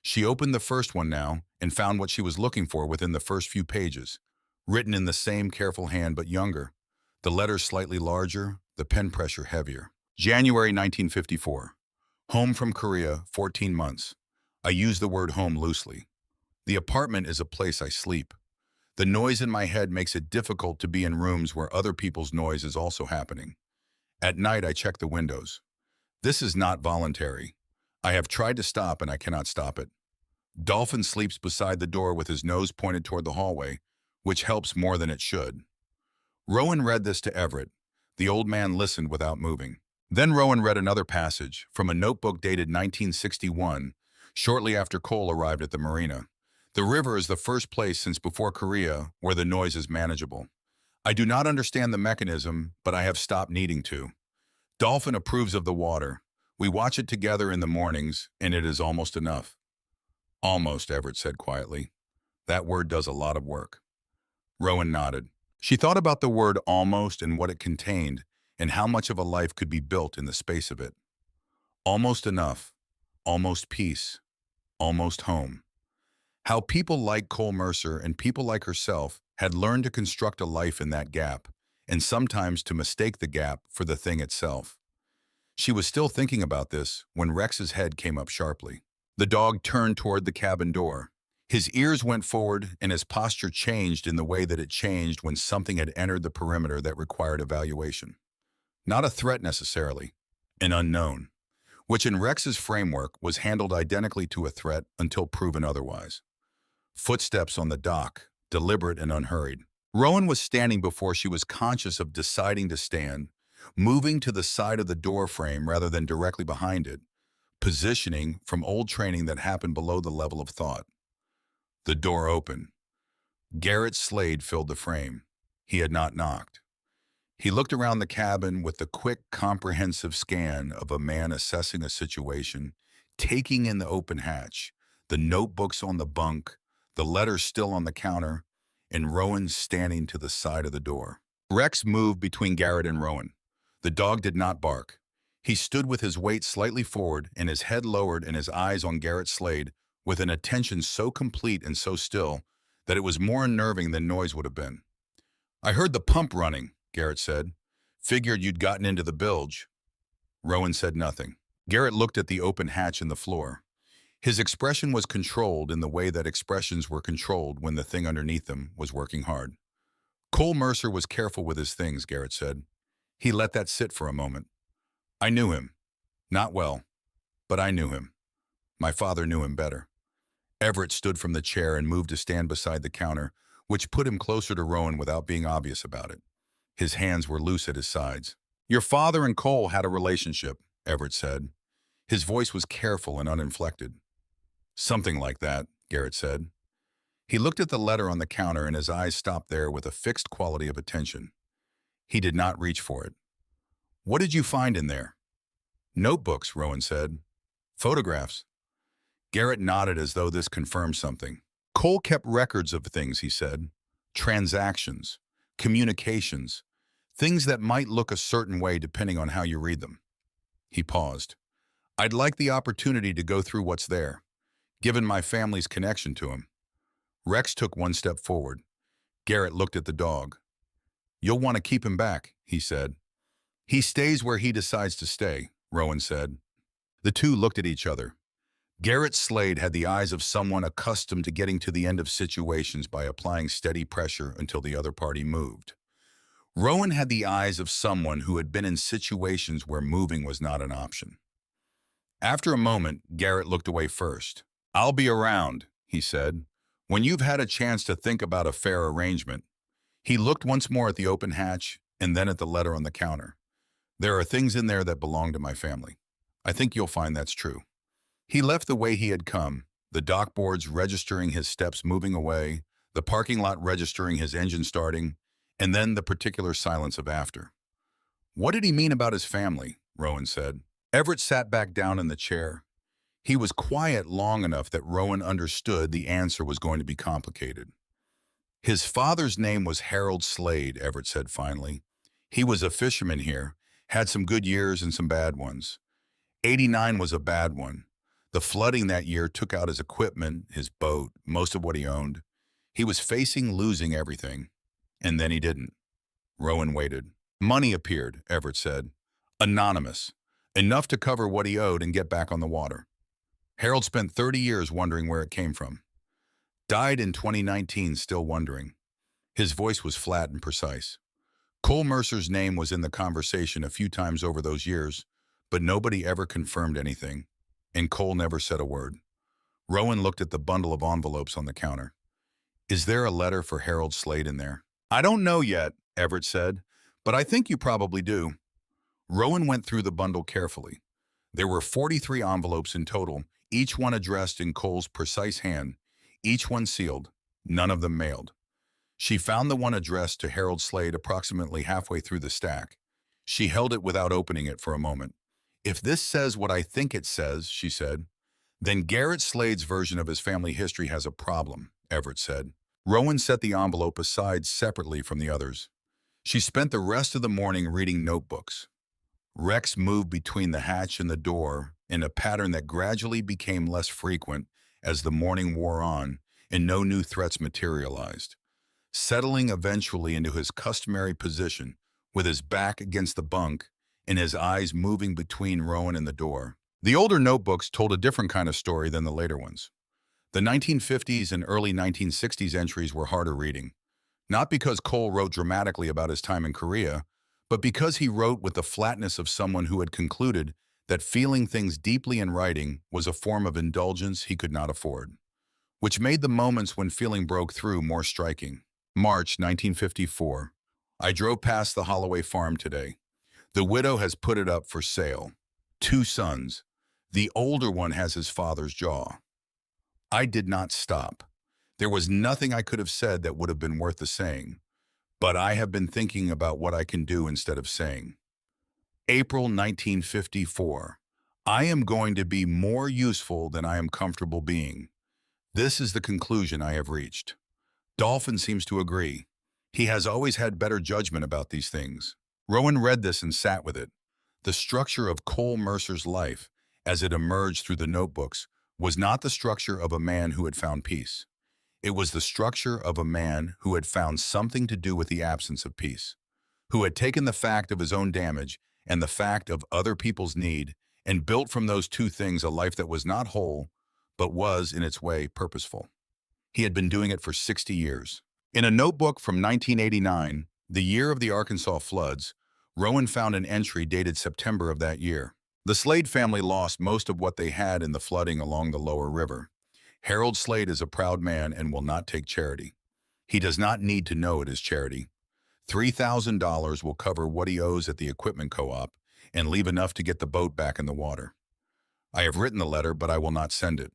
She opened the first one now and found what she was looking for within the first few pages, written in the same careful hand but younger, the letters slightly larger, the pen pressure heavier. January 1954. Home from Korea, 14 months. I use the word home loosely. The apartment is a place I sleep. The noise in my head makes it difficult to be in rooms where other people's noise is also happening. At night, I check the windows. This is not voluntary. I have tried to stop and I cannot stop it. Dolphin sleeps beside the door with his nose pointed toward the hallway, which helps more than it should. Rowan read this to Everett. The old man listened without moving. Then Rowan read another passage from a notebook dated 1961, shortly after Cole arrived at the marina. The river is the first place since before Korea where the noise is manageable. I do not understand the mechanism, but I have stopped needing to. Dolphin approves of the water. We watch it together in the mornings, and it is almost enough. Almost, Everett said quietly. That word does a lot of work. Rowan nodded. She thought about the word almost and what it contained, and how much of a life could be built in the space of it. Almost enough. Almost peace. Almost home. How people like Cole Mercer and people like herself had learned to construct a life in that gap, and sometimes to mistake the gap for the thing itself. She was still thinking about this when Rex's head came up sharply. The dog turned toward the cabin door. His ears went forward and his posture changed in the way that it changed when something had entered the perimeter that required evaluation. Not a threat necessarily, an unknown. which in Rex's framework was handled identically to a threat until proven otherwise. Footsteps on the dock, deliberate and unhurried. Rowan was standing before she was conscious of deciding to stand, moving to the side of the door frame rather than directly behind it, positioning from old training that happened below the level of thought. The door opened. Garrett Slade filled the frame. He had not knocked. He looked around the cabin with the quick, comprehensive scan of a man assessing a situation, taking in the open hatch, the notebooks on the bunk, the letters still on the counter, and Rowan standing to the side of the door. Rex moved between Garrett and Rowan. The dog did not bark. He stood with his weight slightly forward and his head lowered and his eyes on Garrett Slade with an attention so complete and so still that it was more unnerving than noise would have been. "I heard the pump running," Garrett said. "Figured you'd gotten into the bilge." Rowan said nothing. Garrett looked at the open hatch in the floor. His expression was controlled in the way that expressions were controlled when the thing underneath them was working hard. "Cole Mercer was careful with his things," Garrett said. "He let that sit for a moment. I knew him. Not well, but I knew him. My father knew him better." Everett stood from the chair and moved to stand beside the counter, which put him closer to Rowan without being obvious about it. His hands were loose at his sides. "Your father and Cole had a relationship," Everett said. His voice was careful and uninflected. "Something like that," Garrett said. He looked at the letter on the counter and his eyes stopped there with a fixed quality of attention. He did not reach for it. "What did you find in there?" "Notebooks," Rowan said. "Photographs." Garrett nodded as though this confirmed something. "Cole kept records of things," he said. "Transactions, communications, things that might look a certain way depending on how you read them." He paused. "I'd like the opportunity to go through what's there, given my family's connection to him." Rex took one step forward. Garrett looked at the dog. "You'll want to keep him back," he said. "He stays where he decides to stay," Rowan said. The two looked at each other. Garrett Slade had the eyes of someone accustomed to getting to the end of situations by applying steady pressure until the other party moved. Rowan had the eyes of someone who had been in situations where moving was not an option. After a moment, Garrett looked away first. "I'll be around," he said, "when you've had a chance to think about a fair arrangement." He looked once more at the open hatch and then at the letter on the counter. "There are things in there that belong to my family. I think you'll find that's true." He left the way he had come, the dock boards registering his steps moving away, the parking lot registering his engine starting, and then the particular silence of after. "What did he mean about his family?" Rowan said. Everett sat back down in the chair. He was quiet long enough that Rowan understood the answer was going to be complicated. "His father's name was Harold Slade," Everett said finally. "He was a fisherman here, had some good years and some bad ones. '89 was a bad one. The flooding that year took out his equipment, his boat, most of what he owned. He was facing losing everything. And then he didn't." Rowan waited. "Money appeared," Everett said. "Anonymous. Enough to cover what he owed and get back on the water. Harold spent 30 years wondering where it came from. Died in 2019 still wondering." His voice was flat and precise. "Cole Mercer's name was in the conversation a few times over those years, but nobody ever confirmed anything. And Cole never said a word." Rowan looked at the bundle of envelopes on the counter. "Is there a letter for Harold Slade in there?" "I don't know yet," Everett said, "but I think you probably do." Rowan went through the bundle carefully. There were 43 envelopes in total, each one addressed in Cole's precise hand, each one sealed, none of them mailed. She found the one addressed to Harold Slade approximately halfway through the stack. She held it without opening it for a moment. "If this says what I think it says," she said, "then Garrett Slade's version of his family history has a problem," Everett said. Rowan set the envelope aside separately from the others. She spent the rest of the morning reading notebooks. Rex moved between the hatch and the door in a pattern that gradually became less frequent as the morning wore on and no new threats materialized, settling eventually into his customary position with his back against the bunk and his eyes moving between Rowan and the door. The older notebooks told a different kind of story than the later ones. The 1950s and early 1960s entries were harder reading, not because Cole wrote dramatically about his time in Korea, but because he wrote with the flatness of someone who had concluded that feeling things deeply in writing was a form of indulgence he could not afford, which made the moments when feeling broke through more striking. March 1954. I drove past the Holloway farm today. The widow has put it up for sale. Two sons. The older one has his father's jaw. I did not stop. There was nothing I could have said that would have been worth the saying, but I have been thinking about what I can do instead of saying. April 1954. I am going to be more useful than I am comfortable being. This is the conclusion I have reached. Dolphin seems to agree. He has always had better judgment about these things. Rowan read this and sat with it. The structure of Cole Mercer's life, as it emerged through the notebooks, was not the structure of a man who had found peace. It was the structure of a man who had found something to do with the absence of peace, who had taken the fact of his own damage and the fact of other people's need and built from those two things a life that was not whole, but was, in its way, purposeful. He had been doing it for 60 years. In a notebook from 1989, the year of the Arkansas floods, Rowan found an entry dated September of that year. The Slade family lost most of what they had in the flooding along the lower river. Harold Slade is a proud man and will not take charity. He does not need to know it is charity. $3,000 will cover what he owes at the equipment co-op and leave enough to get the boat back in the water. I have written the letter, but I will not send it.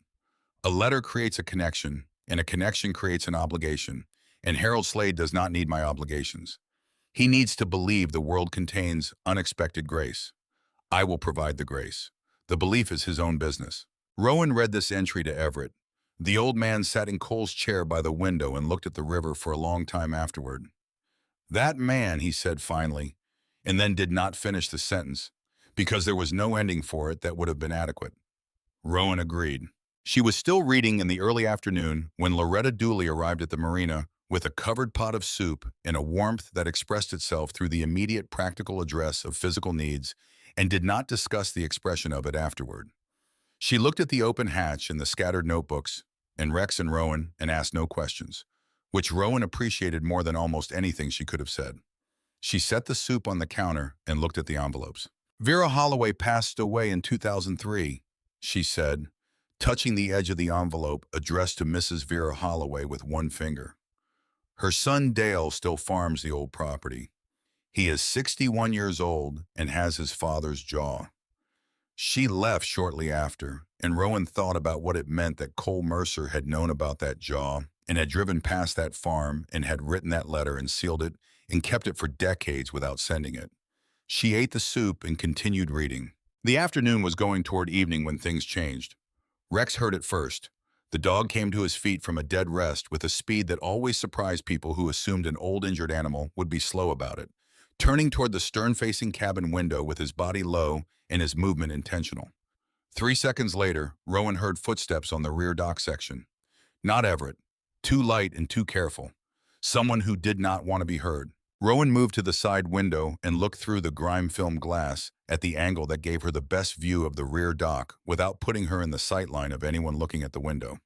A letter creates a connection, and a connection creates an obligation, and Harold Slade does not need my obligations. He needs to believe the world contains unexpected grace. I will provide the grace. The belief is his own business. Rowan read this entry to Everett. The old man sat in Cole's chair by the window and looked at the river for a long time afterward. That man, he said finally, and then did not finish the sentence, because there was no ending for it that would have been adequate. Rowan agreed. She was still reading in the early afternoon when Loretta Dooley arrived at the marina with a covered pot of soup and a warmth that expressed itself through the immediate practical address of physical needs and did not discuss the expression of it afterward. She looked at the open hatch and the scattered notebooks, and Rex and Rowan, and asked no questions, which Rowan appreciated more than almost anything she could have said. She set the soup on the counter and looked at the envelopes. Vera Holloway passed away in 2003, she said, touching the edge of the envelope addressed to Mrs. Vera Holloway with one finger. Her son Dale still farms the old property. He is 61 years old and has his father's jaw. She left shortly after, and Rowan thought about what it meant that Cole Mercer had known about that jaw and had driven past that farm and had written that letter and sealed it and kept it for decades without sending it. She ate the soup and continued reading. The afternoon was going toward evening when things changed. Rex heard it first. The dog came to his feet from a dead rest with a speed that always surprised people who assumed an old injured animal would be slow about it, turning toward the stern-facing cabin window with his body low and his movement intentional. 3 seconds later, Rowan heard footsteps on the rear dock section. Not Everett. Too light and too careful. Someone who did not want to be heard. Rowan moved to the side window and looked through the grime-film glass at the angle that gave her the best view of the rear dock without putting her in the sight line of anyone looking at the window.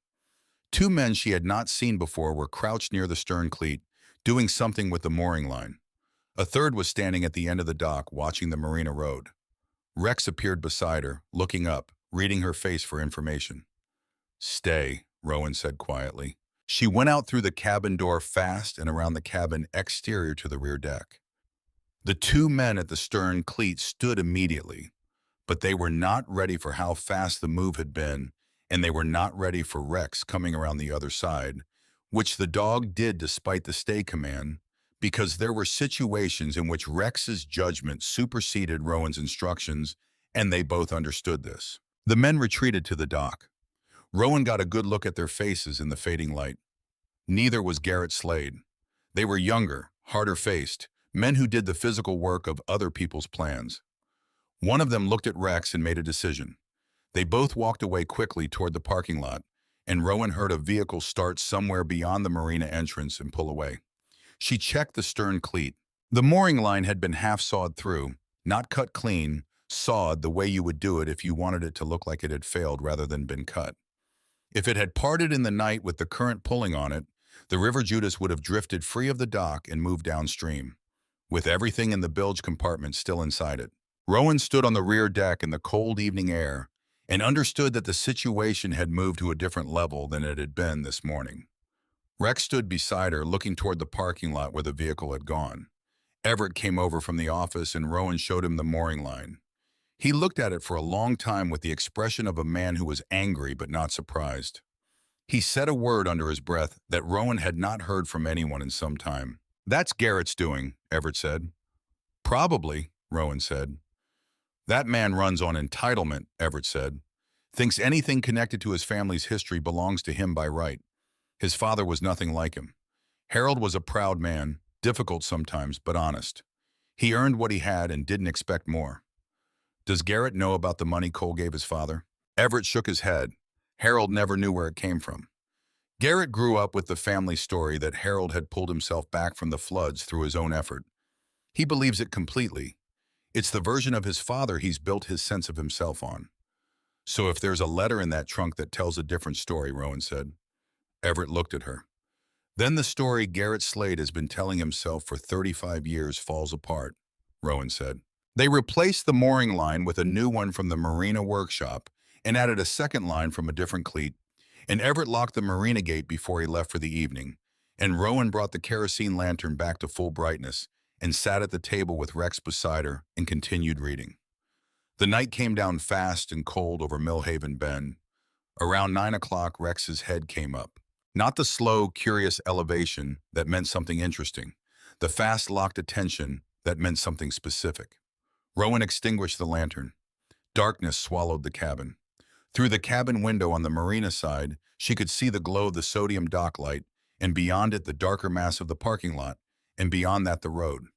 Two men she had not seen before were crouched near the stern cleat, doing something with the mooring line. A third was standing at the end of the dock watching the marina road. Rex appeared beside her, looking up, reading her face for information. "Stay," Rowan said quietly. She went out through the cabin door fast and around the cabin exterior to the rear deck. The two men at the stern cleat stood immediately, but they were not ready for how fast the move had been, and they were not ready for Rex coming around the other side, which the dog did despite the stay command, because there were situations in which Rex's judgment superseded Rowan's instructions, and they both understood this. The men retreated to the dock. Rowan got a good look at their faces in the fading light. Neither was Garrett Slade. They were younger, harder-faced, men who did the physical work of other people's plans. One of them looked at Rex and made a decision. They both walked away quickly toward the parking lot, and Rowan heard a vehicle start somewhere beyond the marina entrance and pull away. She checked the stern cleat. The mooring line had been half sawed through, not cut clean, sawed the way you would do it if you wanted it to look like it had failed rather than been cut. If it had parted in the night with the current pulling on it, the River Judas would have drifted free of the dock and moved downstream, with everything in the bilge compartment still inside it. Rowan stood on the rear deck in the cold evening air and understood that the situation had moved to a different level than it had been this morning. Rex stood beside her, looking toward the parking lot where the vehicle had gone. Everett came over from the office and Rowan showed him the mooring line. He looked at it for a long time with the expression of a man who was angry but not surprised. He said a word under his breath that Rowan had not heard from anyone in some time. "That's Garrett's doing," Everett said. "Probably," Rowan said. "That man runs on entitlement," Everett said. "Thinks anything connected to his family's history belongs to him by right. His father was nothing like him. Harold was a proud man, difficult sometimes, but honest. He earned what he had and didn't expect more." "Does Garrett know about the money Cole gave his father?" Everett shook his head. Harold never knew where it came from. Garrett grew up with the family story that Harold had pulled himself back from the floods through his own effort. He believes it completely. It's the version of his father he's built his sense of himself on. "So if there's a letter in that trunk that tells a different story," Rowan said. Everett looked at her. "Then the story Garrett Slade has been telling himself for 35 years falls apart," Rowan said. They replaced the mooring line with a new one from the Marina workshop and added a second line from a different cleat, and Everett locked the marina gate before he left for the evening, and Rowan brought the kerosene lantern back to full brightness and sat at the table with Rex beside her and continued reading. The night came down fast and cold over Millhaven Bend. Around 9 o'clock, Rex's head came up. Not the slow, curious elevation that meant something interesting, the fast, locked attention that meant something specific. Rowan extinguished the lantern. Darkness swallowed the cabin. Through the cabin window on the marina side, she could see the glow of the sodium dock light, and beyond it the darker mass of the parking lot, and beyond that the road.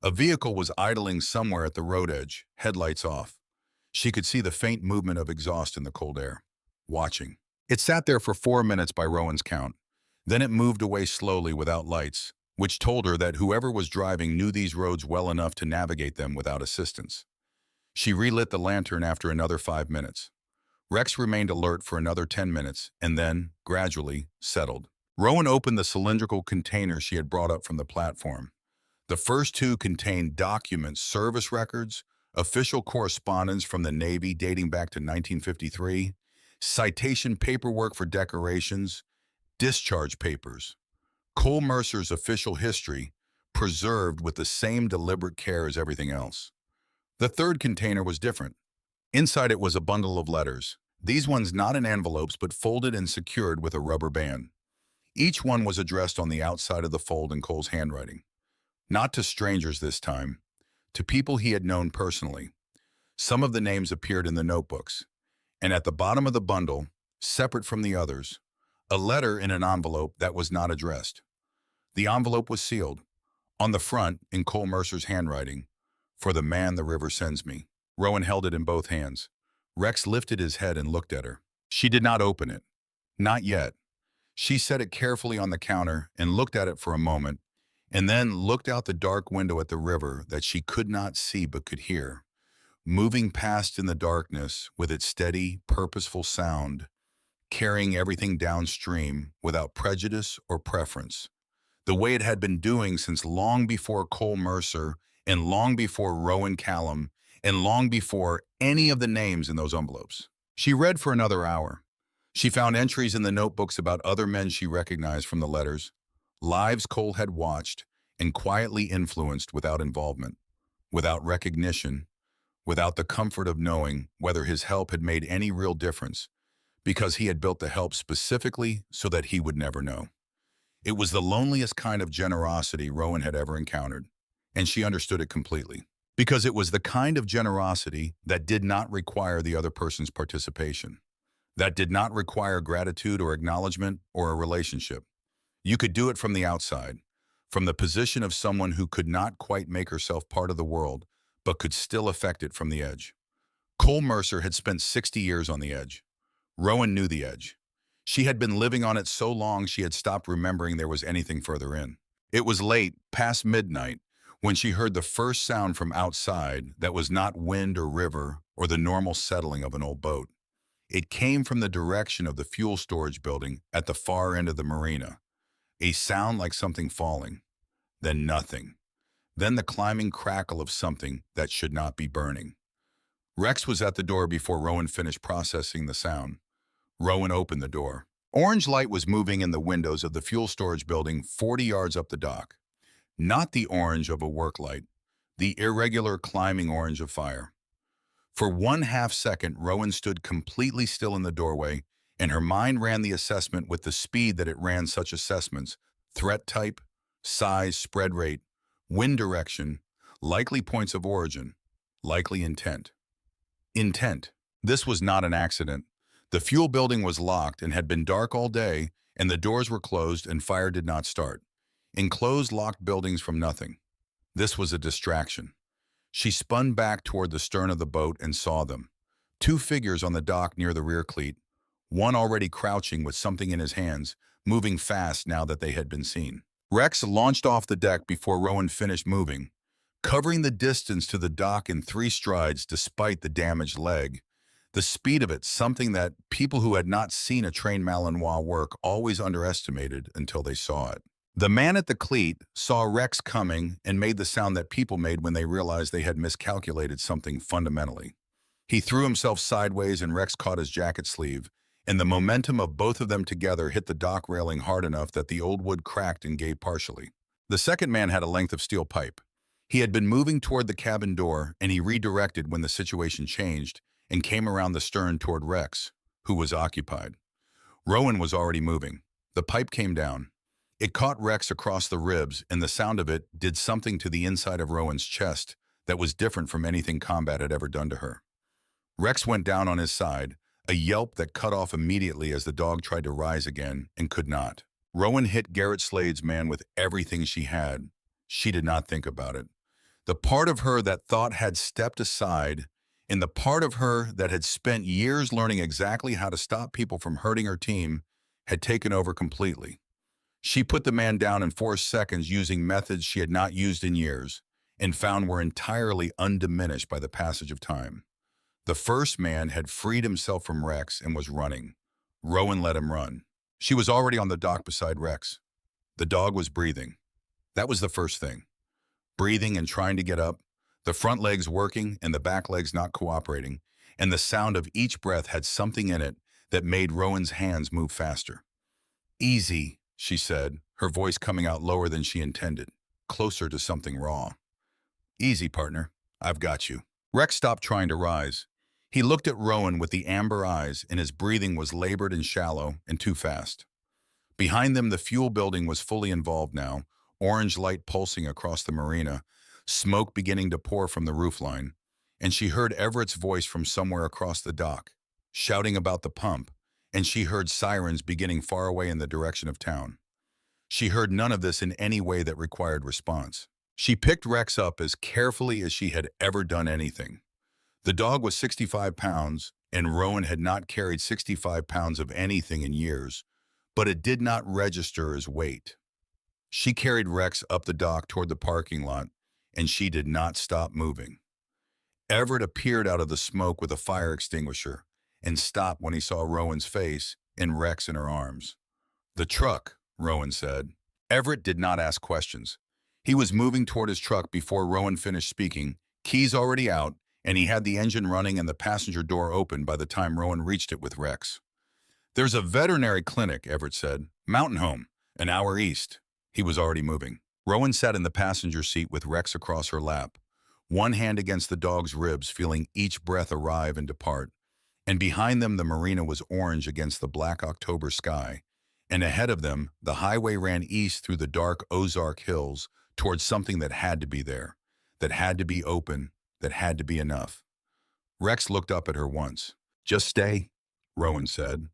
A vehicle was idling somewhere at the road edge, headlights off. She could see the faint movement of exhaust in the cold air. Watching. It sat there for 4 minutes by Rowan's count. Then it moved away slowly without lights, which told her that whoever was driving knew these roads well enough to navigate them without assistance. She relit the lantern after another 5 minutes. Rex remained alert for another 10 minutes and then, gradually, settled. Rowan opened the cylindrical container she had brought up from the platform. The first two contained documents, service records, official correspondence from the Navy dating back to 1953, citation paperwork for decorations, discharge papers. Cole Mercer's official history, preserved with the same deliberate care as everything else. The third container was different. Inside it was a bundle of letters, these ones not in envelopes but folded and secured with a rubber band. Each one was addressed on the outside of the fold in Cole's handwriting. Not to strangers this time, to people he had known personally. Some of the names appeared in the notebooks, and at the bottom of the bundle, separate from the others, a letter in an envelope that was not addressed. The envelope was sealed. On the front, in Cole Mercer's handwriting, "For the man the river sends me." Rowan held it in both hands. Rex lifted his head and looked at her. She did not open it. Not yet. She set it carefully on the counter and looked at it for a moment, and then looked out the dark window at the river that she could not see but could hear, moving past in the darkness with its steady, purposeful sound, carrying everything downstream without prejudice or preference, the way it had been doing since long before Cole Mercer and long before Rowan Callum and long before any of the names in those envelopes. She read for another hour. She found entries in the notebooks about other men she recognized from the letters, lives Cole had watched and quietly influenced without involvement, without recognition, without the comfort of knowing whether his help had made any real difference, because he had built the help specifically so that he would never know. It was the loneliest kind of generosity Rowan had ever encountered, and she understood it completely. Because it was the kind of generosity that did not require the other person's participation, that did not require gratitude or acknowledgement or a relationship. You could do it from the outside, from the position of someone who could not quite make herself part of the world, but could still affect it from the edge. Cole Mercer had spent 60 years on the edge. Rowan knew the edge. She had been living on it so long she had stopped remembering there was anything further in. It was late, past midnight, when she heard the first sound from outside that was not wind or river or the normal settling of an old boat. It came from the direction of the fuel storage building at the far end of the marina, a sound like something falling, then nothing, then the climbing crackle of something that should not be burning. Rex was at the door before Rowan finished processing the sound. Rowan opened the door. Orange light was moving in the windows of the fuel storage building 40 yards up the dock. Not the orange of a work light, the irregular climbing orange of fire. For 1/2 second, Rowan stood completely still in the doorway, and her mind ran the assessment with the speed that it ran such assessments: threat type, size, spread rate, wind direction, likely points of origin, likely intent. Intent. This was not an accident. The fuel building was locked and had been dark all day, and the doors were closed and fire did not start. Enclosed locked buildings from nothing. This was a distraction. She spun back toward the stern of the boat and saw them. Two figures on the dock near the rear cleat, one already crouching with something in his hands, moving fast now that they had been seen. Rex launched off the deck before Rowan finished moving, covering the distance to the dock in 3 strides despite the damaged leg. The speed of it, something that people who had not seen a trained Malinois work always underestimated until they saw it. The man at the cleat saw Rex coming and made the sound that people made when they realized they had miscalculated something fundamentally. He threw himself sideways and Rex caught his jacket sleeve, and the momentum of both of them together hit the dock railing hard enough that the old wood cracked and gave partially. The second man had a length of steel pipe. He had been moving toward the cabin door, and he redirected when the situation changed and came around the stern toward Rex, who was occupied. Rowan was already moving. The pipe came down. It caught Rex across the ribs, and the sound of it did something to the inside of Rowan's chest that was different from anything combat had ever done to her. Rex went down on his side, a yelp that cut off immediately as the dog tried to rise again and could not. Rowan hit Garrett Slade's man with everything she had. She did not think about it. The part of her that thought had stepped aside, and the part of her that had spent years learning exactly how to stop people from hurting her team, had taken over completely. She put the man down in 4 seconds using methods she had not used in years, and found were entirely undiminished by the passage of time. The first man had freed himself from Rex and was running. Rowan let him run. She was already on the dock beside Rex. The dog was breathing. That was the first thing. Breathing and trying to get up, the front legs working and the back legs not cooperating, and the sound of each breath had something in it that made Rowan's hands move faster. "Easy," she said, her voice coming out lower than she intended, closer to something raw. "Easy, partner. I've got you." Rex stopped trying to rise. He looked at Rowan with the amber eyes, and his breathing was labored and shallow and too fast. Behind them, the fuel building was fully involved now, orange light pulsing across the marina, smoke beginning to pour from the roofline, and she heard Everett's voice from somewhere across the dock, shouting about the pump, and she heard sirens beginning far away in the direction of town. She heard none of this in any way that required response. She picked Rex up as carefully as she had ever done anything. The dog was 65 pounds, and Rowan had not carried 65 pounds of anything in years, but it did not register as weight. She carried Rex up the dock toward the parking lot, and she did not stop moving. Everett appeared out of the smoke with a fire extinguisher and stopped when he saw Rowan's face and Rex in her arms. "The truck," Rowan said. Everett did not ask questions. He was moving toward his truck before Rowan finished speaking, keys already out, and he had the engine running and the passenger door open by the time Rowan reached it with Rex. "There's a veterinary clinic," Everett said. "Mountain Home, an hour east." He was already moving. Rowan sat in the passenger seat with Rex across her lap, one hand against the dog's ribs, feeling each breath arrive and depart. And behind them, the marina was orange against the black October sky. And ahead of them, the highway ran east through the dark Ozark Hills towards something that had to be there, that had to be open, that had to be enough. Rex looked up at her once. "Just stay," Rowan said.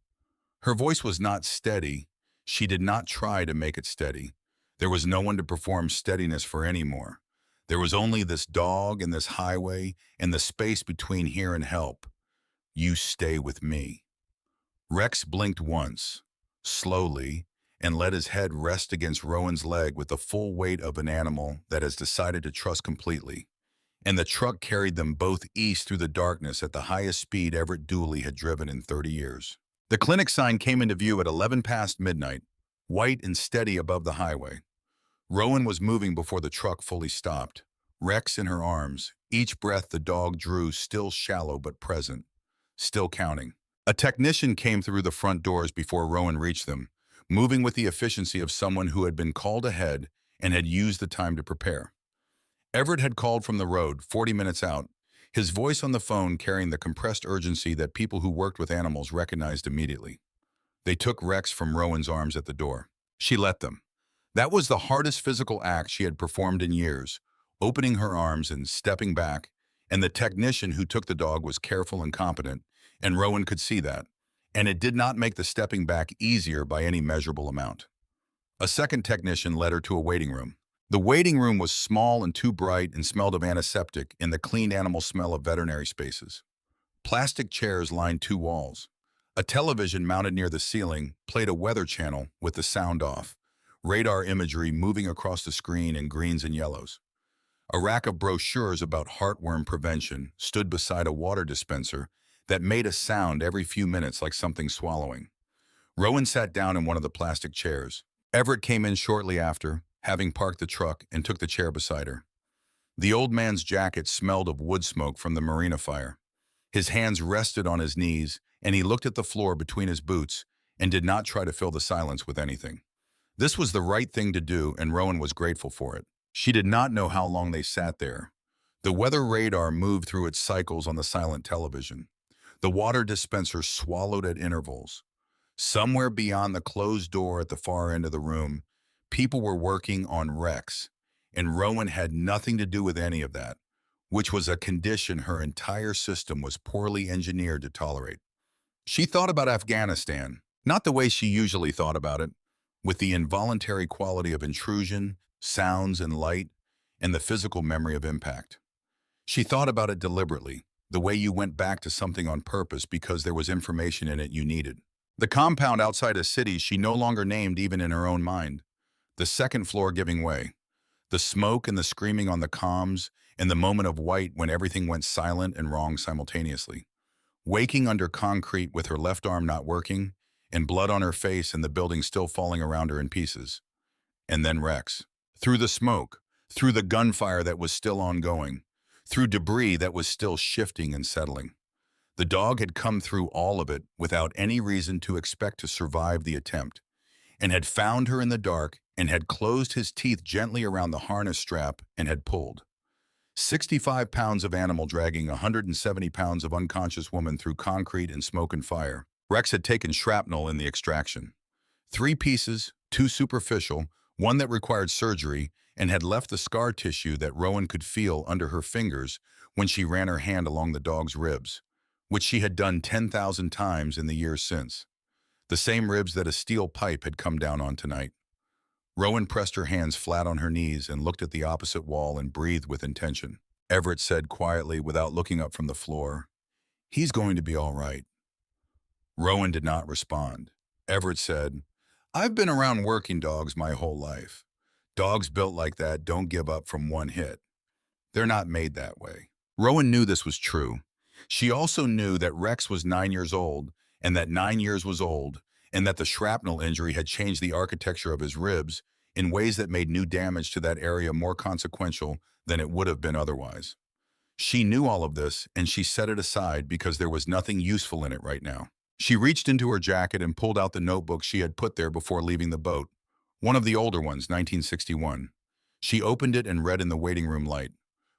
Her voice was not steady. She did not try to make it steady. There was no one to perform steadiness for anymore. There was only this dog and this highway and the space between here and help. "You stay with me." Rex blinked once, slowly, and let his head rest against Rowan's leg with the full weight of an animal that has decided to trust completely. And the truck carried them both east through the darkness at the highest speed Everett Dooley had driven in 30 years. The clinic sign came into view at 11 past midnight, white and steady above the highway. Rowan was moving before the truck fully stopped. Rex in her arms, each breath the dog drew still shallow but present, still counting. A technician came through the front doors before Rowan reached them, moving with the efficiency of someone who had been called ahead and had used the time to prepare. Everett had called from the road, 40 minutes out, his voice on the phone carrying the compressed urgency that people who worked with animals recognized immediately. They took Rex from Rowan's arms at the door. She let them. That was the hardest physical act she had performed in years, opening her arms and stepping back, and the technician who took the dog was careful and competent, and Rowan could see that. And it did not make the stepping back easier by any measurable amount. A second technician led her to a waiting room. The waiting room was small and too bright and smelled of antiseptic and the clean animal smell of veterinary spaces. Plastic chairs lined two walls. A television mounted near the ceiling played a weather channel with the sound off, radar imagery moving across the screen in greens and yellows. A rack of brochures about heartworm prevention stood beside a water dispenser that made a sound every few minutes like something swallowing. Rowan sat down in one of the plastic chairs. Everett came in shortly after, having parked the truck, and took the chair beside her. The old man's jacket smelled of wood smoke from the marina fire. His hands rested on his knees, and he looked at the floor between his boots and did not try to fill the silence with anything. This was the right thing to do, and Rowan was grateful for it. She did not know how long they sat there. The weather radar moved through its cycles on the silent television. The water dispenser swallowed at intervals. Somewhere beyond the closed door at the far end of the room, people were working on Rex, and Rowan had nothing to do with any of that, which was a condition her entire system was poorly engineered to tolerate. She thought about Afghanistan, not the way she usually thought about it, with the involuntary quality of intrusion, sounds and light, and the physical memory of impact. She thought about it deliberately, the way you went back to something on purpose because there was information in it you needed. The compound outside a city she no longer named even in her own mind. The second floor giving way. The smoke and the screaming on the comms, and the moment of white when everything went silent and wrong simultaneously. Waking under concrete with her left arm not working, and blood on her face and the building still falling around her in pieces. And then Rex. Through the smoke, through the gunfire that was still ongoing, through debris that was still shifting and settling. The dog had come through all of it without any reason to expect to survive the attempt, and had found her in the dark and had closed his teeth gently around the harness strap and had pulled. 65 pounds of animal dragging 170 pounds of unconscious woman through concrete and smoke and fire. Rex had taken shrapnel in the extraction. 3 pieces, 2 superficial, 1 that required surgery, and had left the scar tissue that Rowan could feel under her fingers when she ran her hand along the dog's ribs, which she had done 10,000 times in the years since. The same ribs that a steel pipe had come down on tonight. Rowan pressed her hands flat on her knees and looked at the opposite wall and breathed with intention. Everett said quietly without looking up from the floor, "He's going to be all right." Rowan did not respond. Everett said, "I've been around working dogs my whole life. Dogs built like that don't give up from one hit. They're not made that way." Rowan knew this was true. She also knew that Rex was 9 years old, and that 9 years was old, and that the shrapnel injury had changed the architecture of his ribs in ways that made new damage to that area more consequential than it would have been otherwise. She knew all of this, and she set it aside because there was nothing useful in it right now. She reached into her jacket and pulled out the notebook she had put there before leaving the boat, one of the older ones, 1961. She opened it and read in the waiting room light,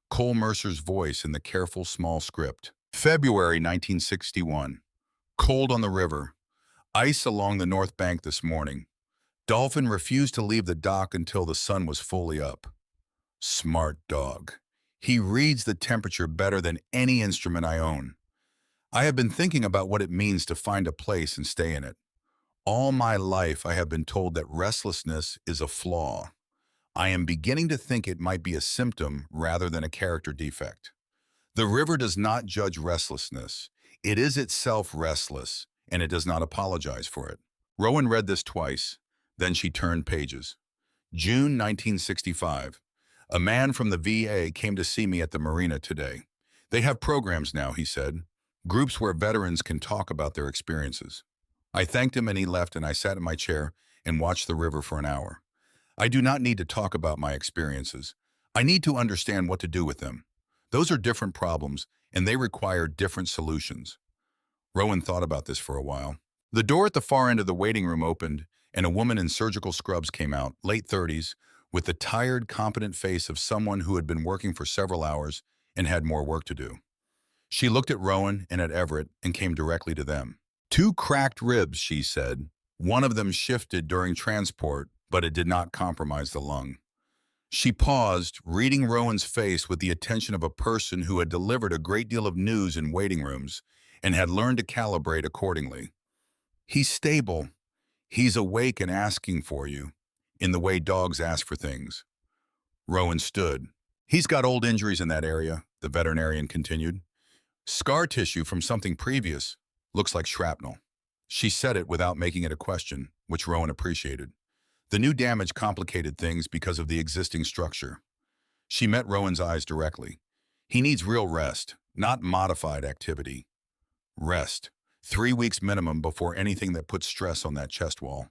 Cole Mercer's voice in the careful small script. February 1961. Cold on the river. Ice along the north bank this morning. Dolphin refused to leave the dock until the sun was fully up. Smart dog. He reads the temperature better than any instrument I own. I have been thinking about what it means to find a place and stay in it. All my life I have been told that restlessness is a flaw. I am beginning to think it might be a symptom rather than a character defect. The river does not judge restlessness. It is itself restless, and it does not apologize for it. Rowan read this twice, then she turned pages. June 1965. A man from the VA came to see me at the marina today. They have programs now, he said. Groups where veterans can talk about their experiences. I thanked him and he left, and I sat in my chair and watched the river for an hour. I do not need to talk about my experiences. I need to understand what to do with them. Those are different problems, and they require different solutions. Rowan thought about this for a while. The door at the far end of the waiting room opened, and a woman in surgical scrubs came out, late 30s, with the tired, competent face of someone who had been working for several hours and had more work to do. She looked at Rowan and at Everett and came directly to them. Two cracked ribs, she said. One of them shifted during transport, but it did not compromise the lung. She paused, reading Rowan's face with the attention of a person who had delivered a great deal of news in waiting rooms and had learned to calibrate accordingly. He's stable. He's awake and asking for you, in the way dogs ask for things. Rowan stood. He's got old injuries in that area, the veterinarian continued. Scar tissue from something previous. Looks like shrapnel. She said it without making it a question, which Rowan appreciated. The new damage complicated things because of the existing structure. She met Rowan's eyes directly. He needs real rest, not modified activity. Rest. 3 weeks minimum before anything that puts stress on that chest wall.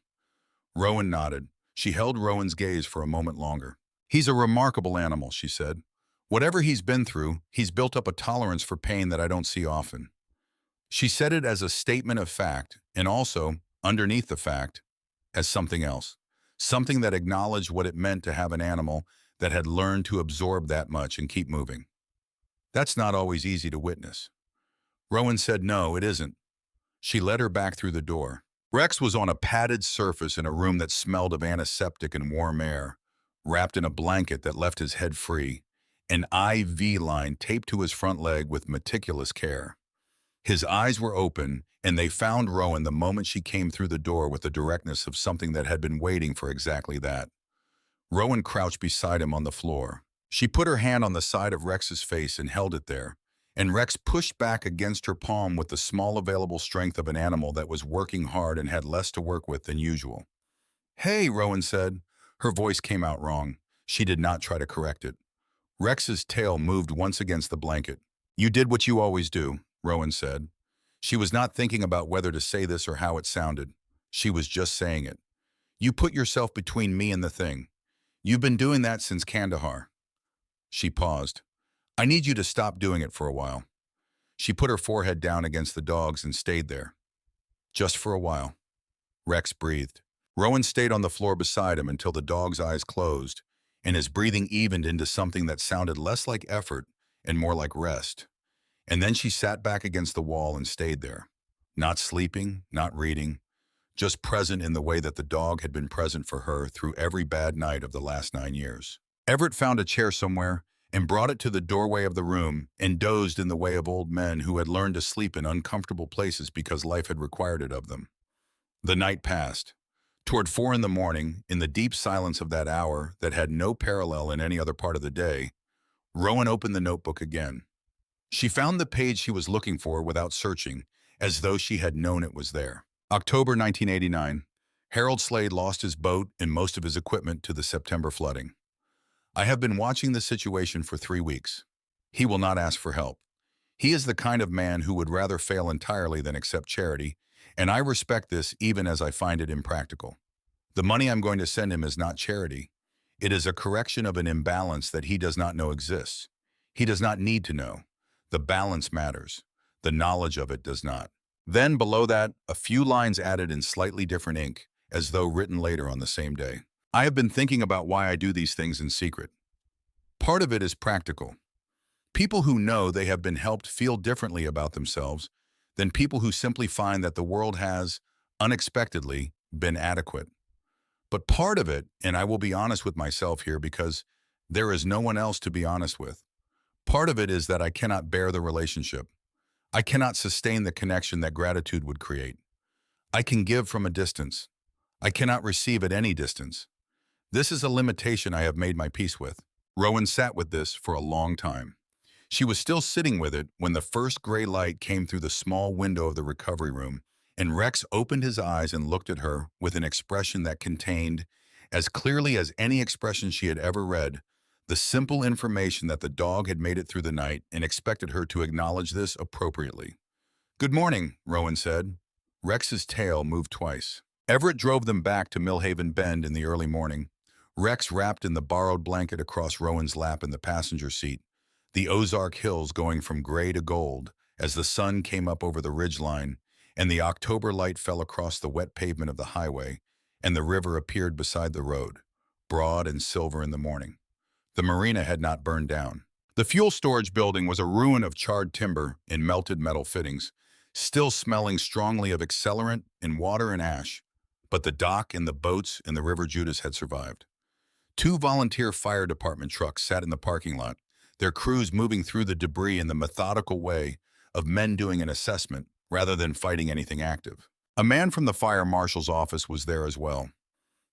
Rowan nodded. She held Rowan's gaze for a moment longer. He's a remarkable animal, she said. Whatever he's been through, he's built up a tolerance for pain that I don't see often. She said it as a statement of fact, and also, underneath the fact, as something else. Something that acknowledged what it meant to have an animal that had learned to absorb that much and keep moving. That's not always easy to witness. Rowan said no, it isn't. She led her back through the door. Rex was on a padded surface in a room that smelled of antiseptic and warm air, wrapped in a blanket that left his head free, an IV line taped to his front leg with meticulous care. His eyes were open, and they found Rowan the moment she came through the door with the directness of something that had been waiting for exactly that. Rowan crouched beside him on the floor. She put her hand on the side of Rex's face and held it there, and Rex pushed back against her palm with the small available strength of an animal that was working hard and had less to work with than usual. Hey, Rowan said. Her voice came out wrong. She did not try to correct it. Rex's tail moved once against the blanket. You did what you always do, Rowan said. She was not thinking about whether to say this or how it sounded. She was just saying it. You put yourself between me and the thing. You've been doing that since Kandahar. She paused. I need you to stop doing it for a while. She put her forehead down against the dog's and stayed there. Just for a while. Rex breathed. Rowan stayed on the floor beside him until the dog's eyes closed, and his breathing evened into something that sounded less like effort and more like rest. And then she sat back against the wall and stayed there. Not sleeping, not reading, just present in the way that the dog had been present for her through every bad night of the last 9 years. Everett found a chair somewhere and brought it to the doorway of the room and dozed in the way of old men who had learned to sleep in uncomfortable places because life had required it of them. The night passed. Toward 4 in the morning, in the deep silence of that hour that had no parallel in any other part of the day, Rowan opened the notebook again. She found the page she was looking for without searching, as though she had known it was there. October 1989. Harold Slade lost his boat and most of his equipment to the September flooding. I have been watching the situation for 3 weeks. He will not ask for help. He is the kind of man who would rather fail entirely than accept charity, and I respect this even as I find it impractical. The money I'm going to send him is not charity. It is a correction of an imbalance that he does not know exists. He does not need to know. The balance matters. The knowledge of it does not. Then below that, a few lines added in slightly different ink, as though written later on the same day. I have been thinking about why I do these things in secret. Part of it is practical. People who know they have been helped feel differently about themselves than people who simply find that the world has, unexpectedly, been adequate. But part of it, and I will be honest with myself here because there is no one else to be honest with, part of it is that I cannot bear the relationship. I cannot sustain the connection that gratitude would create. I can give from a distance. I cannot receive at any distance. This is a limitation I have made my peace with. Rowan sat with this for a long time. She was still sitting with it when the first gray light came through the small window of the recovery room, and Rex opened his eyes and looked at her with an expression that contained, as clearly as any expression she had ever read, the simple information that the dog had made it through the night and expected her to acknowledge this appropriately. Good morning, Rowan said. Rex's tail moved twice. Everett drove them back to Millhaven Bend in the early morning. Rex wrapped in the borrowed blanket across Rowan's lap in the passenger seat, the Ozark Hills going from gray to gold as the sun came up over the ridgeline and the October light fell across the wet pavement of the highway and the river appeared beside the road, broad and silver in the morning. The marina had not burned down. The fuel storage building was a ruin of charred timber and melted metal fittings, still smelling strongly of accelerant and water and ash. But the dock and the boats in the River Judas had survived. Two volunteer fire department trucks sat in the parking lot, their crews moving through the debris in the methodical way of men doing an assessment rather than fighting anything active. A man from the fire marshal's office was there as well.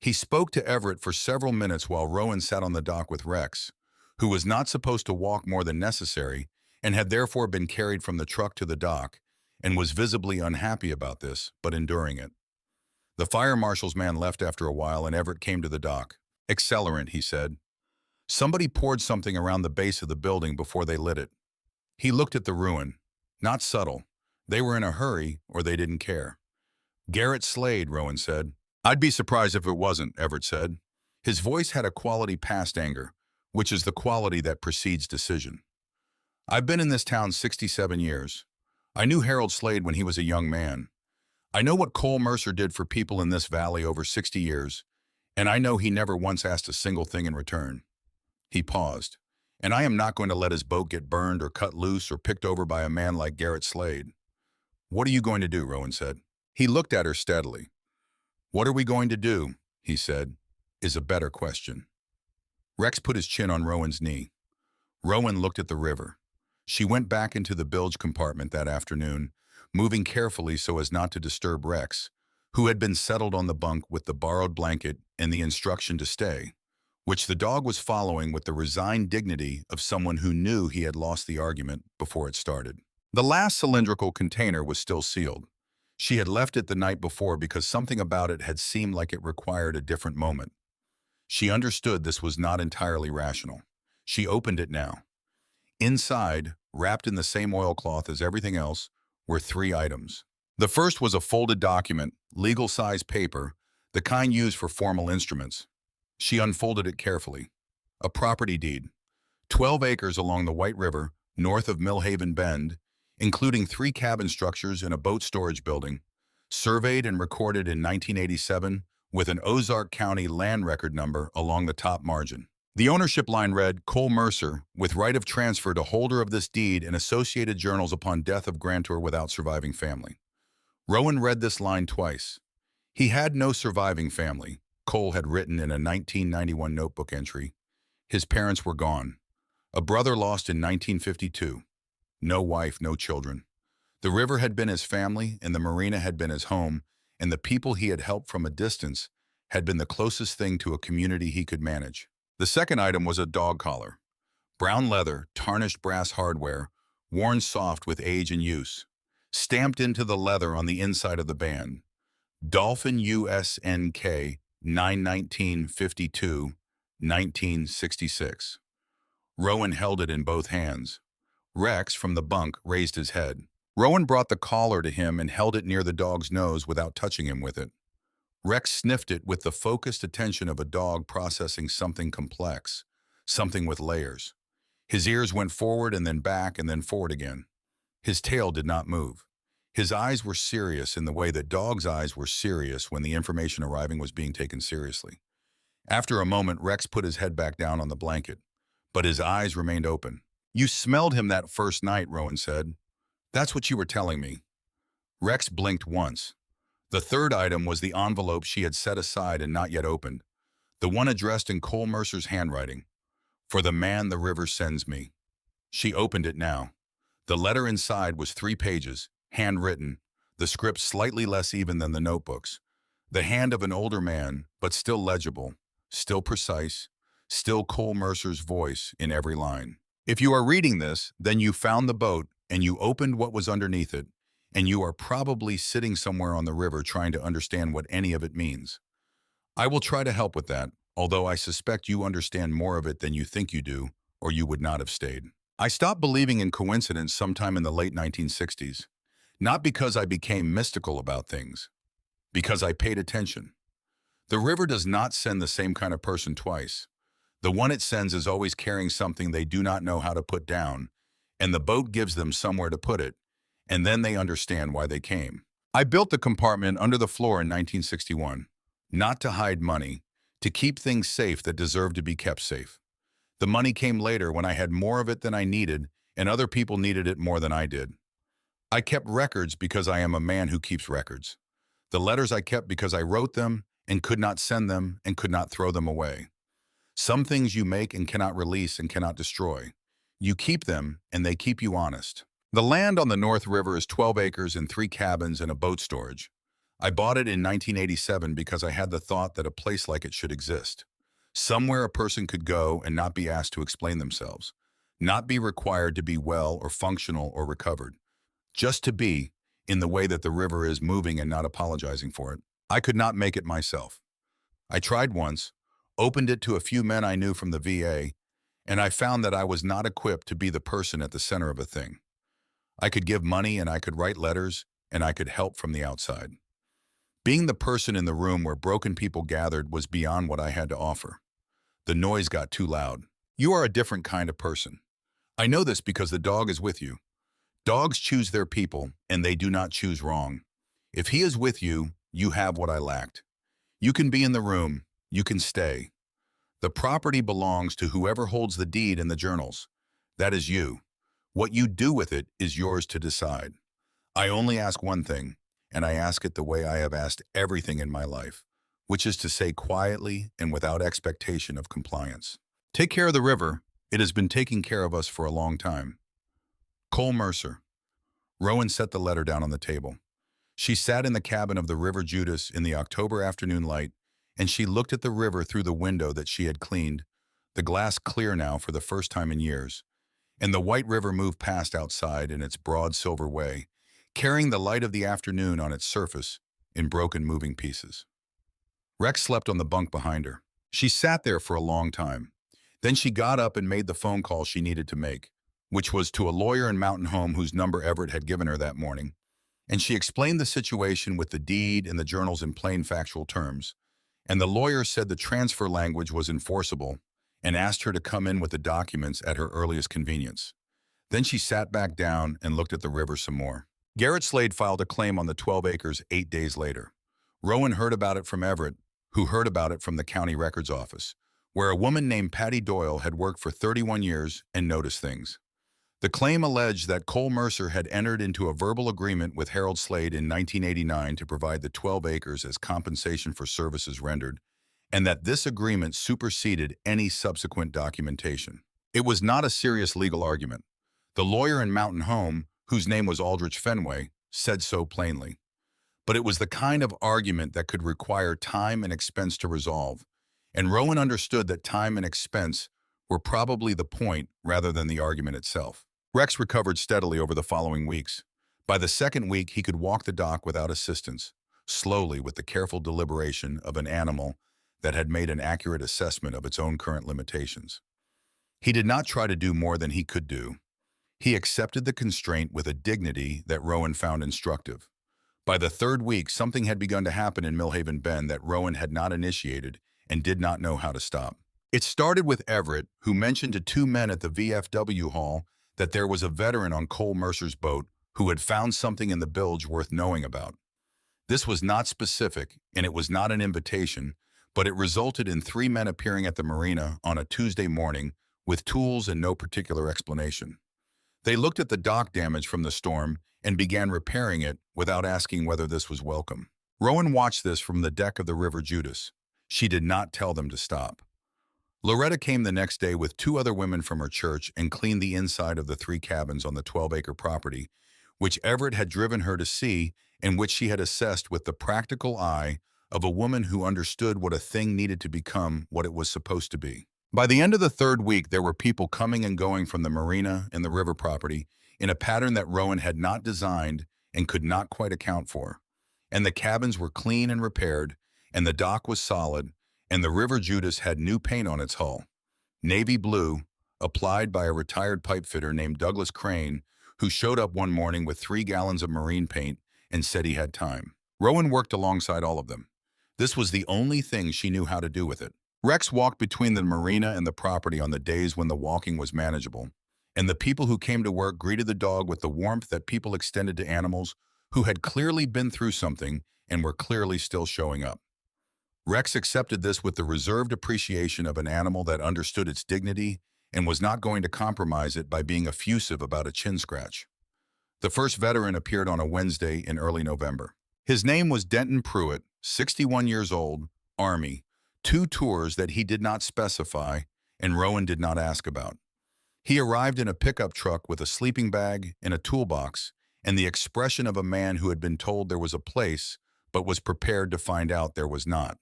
He spoke to Everett for several minutes while Rowan sat on the dock with Rex, who was not supposed to walk more than necessary and had therefore been carried from the truck to the dock and was visibly unhappy about this, but enduring it. The fire marshal's man left after a while and Everett came to the dock. Accelerant, he said. Somebody poured something around the base of the building before they lit it. He looked at the ruin. Not subtle. They were in a hurry or they didn't care. Garrett Slade, Rowan said. I'd be surprised if it wasn't, Everett said. His voice had a quality past anger, which is the quality that precedes decision. I've been in this town 67 years. I knew Harold Slade when he was a young man. I know what Cole Mercer did for people in this valley over 60 years, and I know he never once asked a single thing in return. He paused. And I am not going to let his boat get burned or cut loose or picked over by a man like Garrett Slade. What are you going to do, Rowan said. He looked at her steadily. What are we going to do, he said, is a better question. Rex put his chin on Rowan's knee. Rowan looked at the river. She went back into the bilge compartment that afternoon, moving carefully so as not to disturb Rex, who had been settled on the bunk with the borrowed blanket and the instruction to stay, which the dog was following with the resigned dignity of someone who knew he had lost the argument before it started. The last cylindrical container was still sealed. She had left it the night before because something about it had seemed like it required a different moment. She understood this was not entirely rational. She opened it now. Inside, wrapped in the same oilcloth as everything else, were 3 items. The first was a folded document, legal-size paper, the kind used for formal instruments. She unfolded it carefully. A property deed. 12 acres along the White River, north of Millhaven Bend, including 3 cabin structures and a boat storage building, surveyed and recorded in 1987 with an Ozark County land record number along the top margin. The ownership line read, Cole Mercer, with right of transfer to holder of this deed in Associated Journals upon death of grantor without surviving family. Rowan read this line twice. He had no surviving family, Cole had written in a 1991 notebook entry. His parents were gone. A brother lost in 1952. No wife, no children. The river had been his family, and the marina had been his home, and the people he had helped from a distance had been the closest thing to a community he could manage. The second item was a dog collar. Brown leather, tarnished brass hardware, worn soft with age and use. Stamped into the leather on the inside of the band. Dolphin USNK 91952, 1966. Rowan held it in both hands. Rex, from the bunk, raised his head. Rowan brought the collar to him and held it near the dog's nose without touching him with it. Rex sniffed it with the focused attention of a dog processing something complex, something with layers. His ears went forward and then back and then forward again. His tail did not move. His eyes were serious in the way that dogs' eyes were serious when the information arriving was being taken seriously. After a moment, Rex put his head back down on the blanket, but his eyes remained open. You smelled him that first night, Rowan said. That's what you were telling me. Rex blinked once. The third item was the envelope she had set aside and not yet opened, the one addressed in Cole Mercer's handwriting. For the man the river sends me. She opened it now. The letter inside was 3 pages, handwritten, the script slightly less even than the notebooks. The hand of an older man, but still legible, still precise, still Cole Mercer's voice in every line. If you are reading this, then you found the boat and you opened what was underneath it, and you are probably sitting somewhere on the river trying to understand what any of it means. I will try to help with that, although I suspect you understand more of it than you think you do, or you would not have stayed. I stopped believing in coincidence sometime in the late 1960s, not because I became mystical about things, because I paid attention. The river does not send the same kind of person twice. The one it sends is always carrying something they do not know how to put down, and the boat gives them somewhere to put it, and then they understand why they came. I built the compartment under the floor in 1961, not to hide money, to keep things safe that deserve to be kept safe. The money came later when I had more of it than I needed, and other people needed it more than I did. I kept records because I am a man who keeps records. The letters I kept because I wrote them and could not send them and could not throw them away. Some things you make and cannot release and cannot destroy. You keep them and they keep you honest. The land on the North River is 12 acres and 3 cabins and a boat storage. I bought it in 1987 because I had the thought that a place like it should exist. Somewhere a person could go and not be asked to explain themselves, not be required to be well or functional or recovered, just to be in the way that the river is moving and not apologizing for it. I could not make it myself. I tried once, opened it to a few men I knew from the VA, and I found that I was not equipped to be the person at the center of a thing. I could give money and I could write letters and I could help from the outside. Being the person in the room where broken people gathered was beyond what I had to offer. The noise got too loud. You are a different kind of person. I know this because the dog is with you. Dogs choose their people, and they do not choose wrong. If he is with you, you have what I lacked. You can be in the room. You can stay. The property belongs to whoever holds the deed in the journals. That is you. What you do with it is yours to decide. I only ask one thing, and I ask it the way I have asked everything in my life, which is to say quietly and without expectation of compliance. Take care of the river. It has been taking care of us for a long time. Cole Mercer. Rowan set the letter down on the table. She sat in the cabin of the River Judas in the October afternoon light, and she looked at the river through the window that she had cleaned, the glass clear now for the first time in years. And the white river moved past outside in its broad silver way, carrying the light of the afternoon on its surface in broken moving pieces. Rex slept on the bunk behind her. She sat there for a long time. Then she got up and made the phone call she needed to make, which was to a lawyer in Mountain Home whose number Everett had given her that morning, and she explained the situation with the deed and the journals in plain factual terms, and the lawyer said the transfer language was enforceable and asked her to come in with the documents at her earliest convenience. Then she sat back down and looked at the river some more. Garrett Slade filed a claim on the 12 acres 8 days later. Rowan heard about it from Everett, who heard about it from the county records office, where a woman named Patty Doyle had worked for 31 years and noticed things. The claim alleged that Cole Mercer had entered into a verbal agreement with Harold Slade in 1989 to provide the 12 acres as compensation for services rendered, and that this agreement superseded any subsequent documentation. It was not a serious legal argument. The lawyer in Mountain Home, whose name was Aldrich Fenway, said so plainly. But it was the kind of argument that could require time and expense to resolve, and Rowan understood that time and expense were probably the point rather than the argument itself. Rex recovered steadily over the following weeks. By the second week, he could walk the dock without assistance, slowly with the careful deliberation of an animal that had made an accurate assessment of its own current limitations. He did not try to do more than he could do. He accepted the constraint with a dignity that Rowan found instructive. By the third week, something had begun to happen in Millhaven Bend that Rowan had not initiated and did not know how to stop. It started with Everett, who mentioned to 2 men at the VFW hall that there was a veteran on Cole Mercer's boat who had found something in the bilge worth knowing about. This was not specific, and it was not an invitation, but it resulted in 3 men appearing at the marina on a Tuesday morning with tools and no particular explanation. They looked at the dock damage from the storm and began repairing it without asking whether this was welcome. Rowan watched this from the deck of the River Judas. She did not tell them to stop. Loretta came the next day with 2 other women from her church and cleaned the inside of the 3 cabins on the 12-acre property, which Everett had driven her to see and which she had assessed with the practical eye of a woman who understood what a thing needed to become what it was supposed to be. By the end of the 3rd week, there were people coming and going from the marina and the river property in a pattern that Rowan had not designed and could not quite account for. And the cabins were clean and repaired, and the dock was solid, and the River Judas had new paint on its hull, navy blue, applied by a retired pipefitter named Douglas Crane, who showed up one morning with 3 gallons of marine paint and said he had time. Rowan worked alongside all of them. This was the only thing she knew how to do with it. Rex walked between the marina and the property on the days when the walking was manageable, and the people who came to work greeted the dog with the warmth that people extended to animals who had clearly been through something and were clearly still showing up. Rex accepted this with the reserved appreciation of an animal that understood its dignity and was not going to compromise it by being effusive about a chin scratch. The first veteran appeared on a Wednesday in early November. His name was Denton Pruitt, 61 years old, Army, 2 tours that he did not specify and Rowan did not ask about. He arrived in a pickup truck with a sleeping bag and a toolbox and the expression of a man who had been told there was a place but was prepared to find out there was not.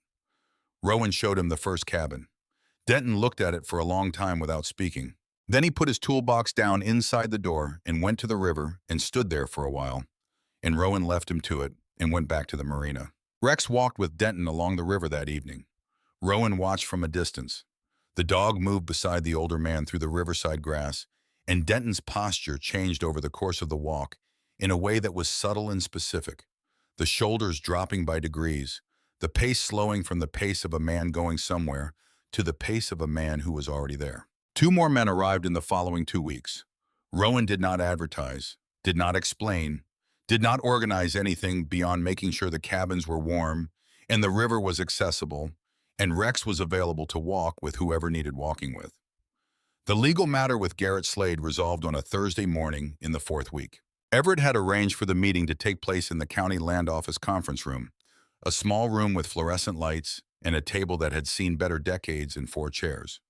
Rowan showed him the first cabin. Denton looked at it for a long time without speaking. Then he put his toolbox down inside the door and went to the river and stood there for a while, and Rowan left him to it and went back to the marina. Rex walked with Denton along the river that evening. Rowan watched from a distance. The dog moved beside the older man through the riverside grass, and Denton's posture changed over the course of the walk in a way that was subtle and specific, the shoulders dropping by degrees, the pace slowing from the pace of a man going somewhere to the pace of a man who was already there. 2 more men arrived in the following 2 weeks. Rowan did not advertise, did not explain, did not organize anything beyond making sure the cabins were warm and the river was accessible, and Rex was available to walk with whoever needed walking with. The legal matter with Garrett Slade resolved on a Thursday morning in the 4th week. Everett had arranged for the meeting to take place in the county land office conference room, a small room with fluorescent lights and a table that had seen better decades and 4 chairs.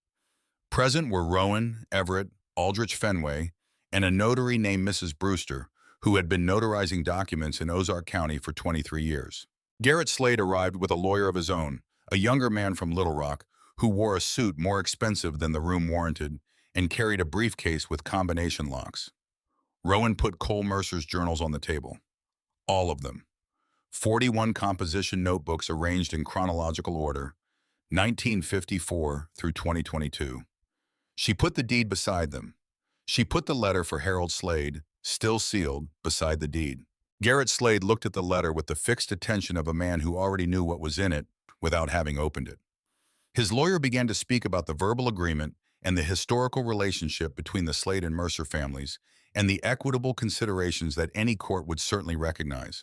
Present were Rowan, Everett, Aldrich Fenway, and a notary named Mrs. Brewster, who had been notarizing documents in Ozark County for 23 years. Garrett Slade arrived with a lawyer of his own, a younger man from Little Rock, who wore a suit more expensive than the room warranted and carried a briefcase with combination locks. Rowan put Cole Mercer's journals on the table. All of them. 41 composition notebooks arranged in chronological order, 1954 through 2022. She put the deed beside them. She put the letter for Harold Slade, still sealed, beside the deed. Garrett Slade looked at the letter with the fixed attention of a man who already knew what was in it without having opened it. His lawyer began to speak about the verbal agreement and the historical relationship between the Slade and Mercer families and the equitable considerations that any court would certainly recognize.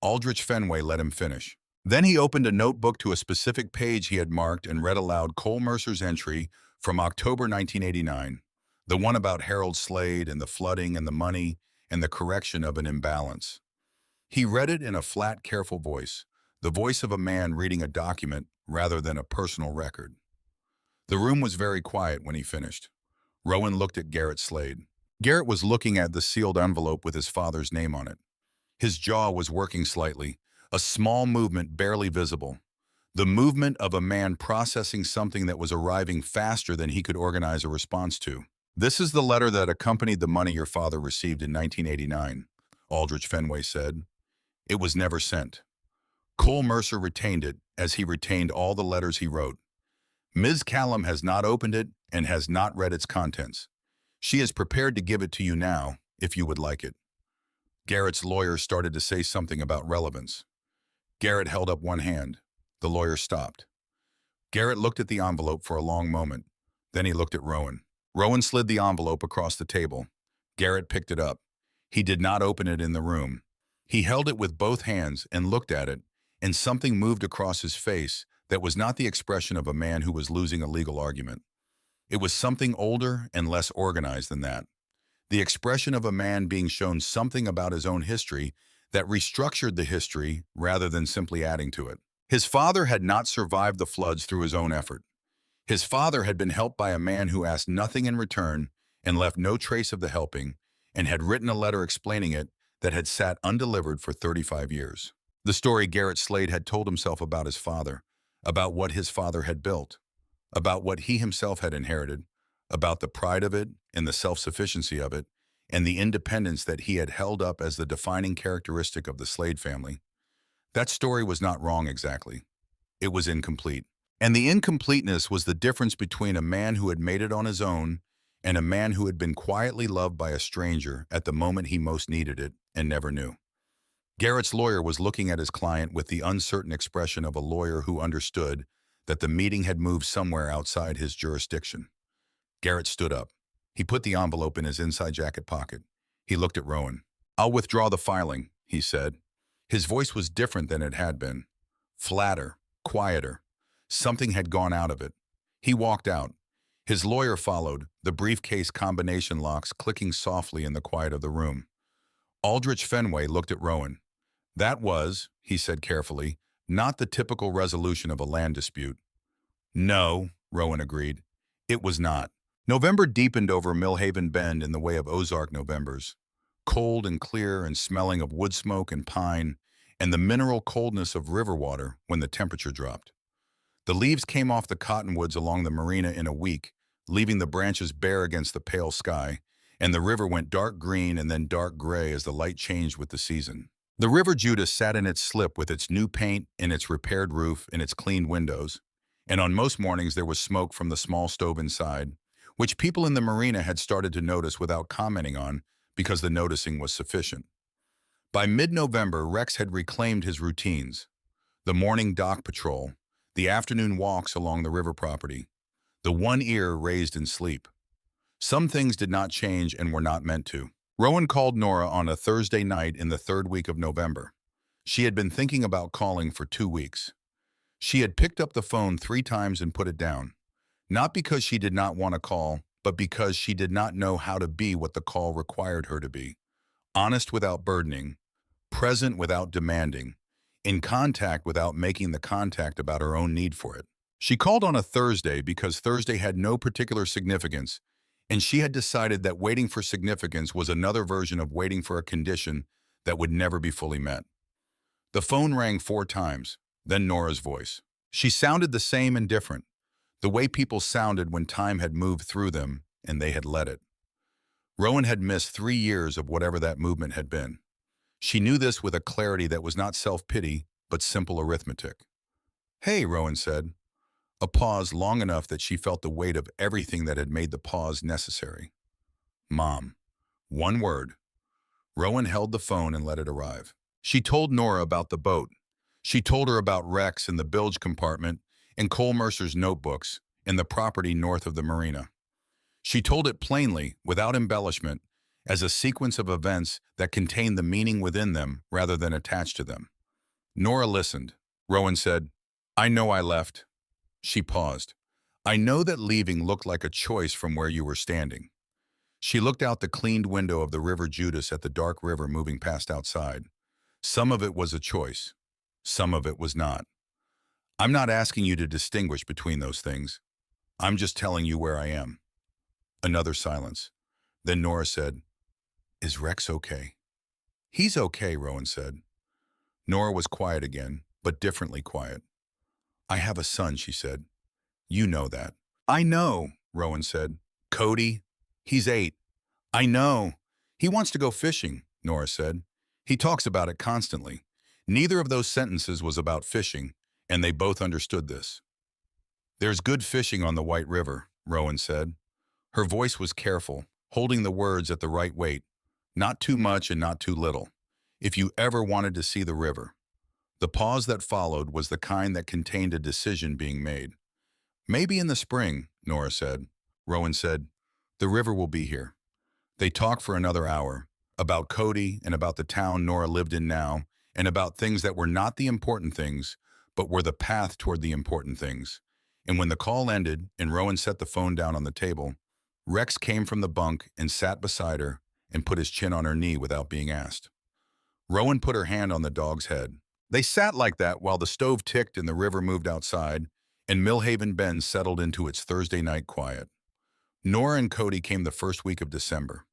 Aldrich Fenway let him finish. Then he opened a notebook to a specific page he had marked and read aloud Cole Mercer's entry from October 1989, the one about Harold Slade and the flooding and the money and the correction of an imbalance. He read it in a flat, careful voice, the voice of a man reading a document rather than a personal record. The room was very quiet when he finished. Rowan looked at Garrett Slade. Garrett was looking at the sealed envelope with his father's name on it. His jaw was working slightly, a small movement barely visible. The movement of a man processing something that was arriving faster than he could organize a response to. "This is the letter that accompanied the money your father received in 1989, Aldrich Fenway said. "It was never sent. Cole Mercer retained it, as he retained all the letters he wrote. Ms. Callum has not opened it and has not read its contents. She is prepared to give it to you now, if you would like it." Garrett's lawyer started to say something about relevance. Garrett held up one hand. The lawyer stopped. Garrett looked at the envelope for a long moment. Then he looked at Rowan. Rowan slid the envelope across the table. Garrett picked it up. He did not open it in the room. He held it with both hands and looked at it, and something moved across his face that was not the expression of a man who was losing a legal argument. It was something older and less organized than that. The expression of a man being shown something about his own history that restructured the history rather than simply adding to it. His father had not survived the floods through his own effort. His father had been helped by a man who asked nothing in return and left no trace of the helping, and had written a letter explaining it that had sat undelivered for 35 years. The story Garrett Slade had told himself about his father, about what his father had built, about what he himself had inherited, about the pride of it and the self-sufficiency of it, and the independence that he had held up as the defining characteristic of the Slade family. That story was not wrong exactly. It was incomplete. And the incompleteness was the difference between a man who had made it on his own and a man who had been quietly loved by a stranger at the moment he most needed it and never knew. Garrett's lawyer was looking at his client with the uncertain expression of a lawyer who understood that the meeting had moved somewhere outside his jurisdiction. Garrett stood up. He put the envelope in his inside jacket pocket. He looked at Rowan. "I'll withdraw the filing," he said. His voice was different than it had been. Flatter, quieter. Something had gone out of it. He walked out. His lawyer followed, the briefcase combination locks clicking softly in the quiet of the room. Aldrich Fenway looked at Rowan. "That was," he said carefully, "not the typical resolution of a land dispute." "No," Rowan agreed. "It was not." November deepened over Millhaven Bend in the way of Ozark Novembers. Cold and clear and smelling of wood smoke and pine, and the mineral coldness of river water when the temperature dropped. The leaves came off the cottonwoods along the marina in a week, leaving the branches bare against the pale sky, and the river went dark green and then dark gray as the light changed with the season. The River Judas sat in its slip with its new paint and its repaired roof and its cleaned windows, and on most mornings there was smoke from the small stove inside, which people in the marina had started to notice without commenting on because the noticing was sufficient. By mid-November, Rex had reclaimed his routines: the morning dock patrol, the afternoon walks along the river property, the one ear raised in sleep. Some things did not change and were not meant to. Rowan called Nora on a Thursday night in the third week of November. She had been thinking about calling for 2 weeks. She had picked up the phone 3 times and put it down. Not because she did not want to call, but because she did not know how to be what the call required her to be. Honest without burdening, present without demanding, in contact without making the contact about her own need for it. She called on a Thursday because Thursday had no particular significance, and she had decided that waiting for significance was another version of waiting for a condition that would never be fully met. The phone rang 4 times, then Nora's voice. She sounded the same and different, the way people sounded when time had moved through them and they had let it. Rowan had missed 3 years of whatever that movement had been. She knew this with a clarity that was not self-pity, but simple arithmetic. "Hey," Rowan said. A pause long enough that she felt the weight of everything that had made the pause necessary. "Mom." One word. Rowan held the phone and let it arrive. She told Nora about the boat. She told her about Rex and the bilge compartment and Cole Mercer's notebooks and the property north of the marina. She told it plainly, without embellishment, as a sequence of events that contained the meaning within them rather than attached to them. Nora listened. Rowan said, "I know I left." She paused. "I know that leaving looked like a choice from where you were standing." She looked out the cleaned window of the River Judas at the dark river moving past outside. Some of it was a choice. Some of it was not. "I'm not asking you to distinguish between those things. I'm just telling you where I am." Another silence. Then Nora said, "Is Rex okay?" "He's okay," Rowan said. Nora was quiet again, but differently quiet. "I have a son," she said. "You know that." "I know," Rowan said. "Cody, he's 8. "I know. He wants to go fishing," Nora said. "He talks about it constantly." Neither of those sentences was about fishing, and they both understood this. "There's good fishing on the White River," Rowan said. Her voice was careful, holding the words at the right weight, not too much and not too little. "If you ever wanted to see the river." The pause that followed was the kind that contained a decision being made. "Maybe in the spring," Nora said. Rowan said, "The river will be here." They talked for another hour, about Cody and about the town Nora lived in now, and about things that were not the important things, but were the path toward the important things. And when the call ended and Rowan set the phone down on the table, Rex came from the bunk and sat beside her and put his chin on her knee without being asked. Rowan put her hand on the dog's head. They sat like that while the stove ticked and the river moved outside, and Millhaven Bend settled into its Thursday night quiet. Nora and Cody came the first week of December.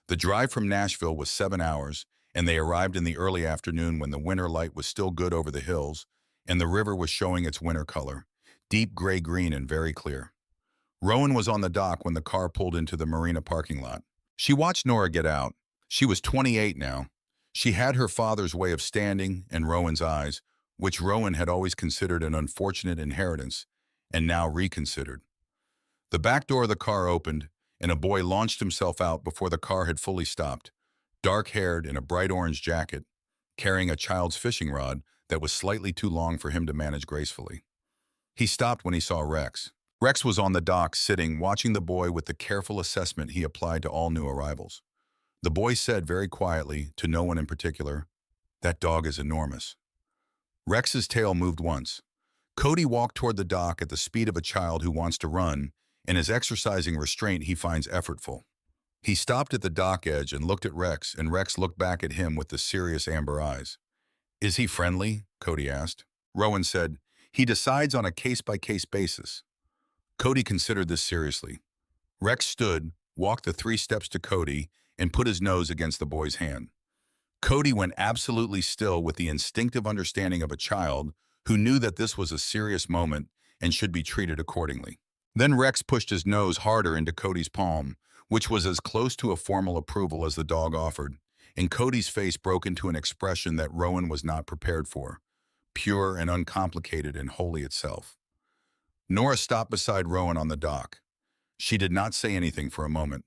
The drive from Nashville was 7 hours, and they arrived in the early afternoon when the winter light was still good over the hills, and the river was showing its winter color, deep gray-green and very clear. Rowan was on the dock when the car pulled into the marina parking lot. She watched Nora get out. She was 28 now. She had her father's way of standing and Rowan's eyes, which Rowan had always considered an unfortunate inheritance, and now reconsidered. The back door of the car opened, and a boy launched himself out before the car had fully stopped, dark-haired in a bright orange jacket, carrying a child's fishing rod that was slightly too long for him to manage gracefully. He stopped when he saw Rex. Rex was on the dock sitting, watching the boy with the careful assessment he applied to all new arrivals. The boy said very quietly, to no one in particular, "That dog is enormous." Rex's tail moved once. Cody walked toward the dock at the speed of a child who wants to run, and is exercising restraint he finds effortful. He stopped at the dock edge and looked at Rex, and Rex looked back at him with the serious amber eyes. "Is he friendly?" Cody asked. Rowan said, "He decides on a case-by-case basis." Cody considered this seriously. Rex stood, walked the 3 steps to Cody, and put his nose against the boy's hand. Cody went absolutely still with the instinctive understanding of a child who knew that this was a serious moment and should be treated accordingly. Then Rex pushed his nose harder into Cody's palm, which was as close to a formal approval as the dog offered, and Cody's face broke into an expression that Rowan was not prepared for, pure and uncomplicated and wholly itself. Nora stopped beside Rowan on the dock. She did not say anything for a moment.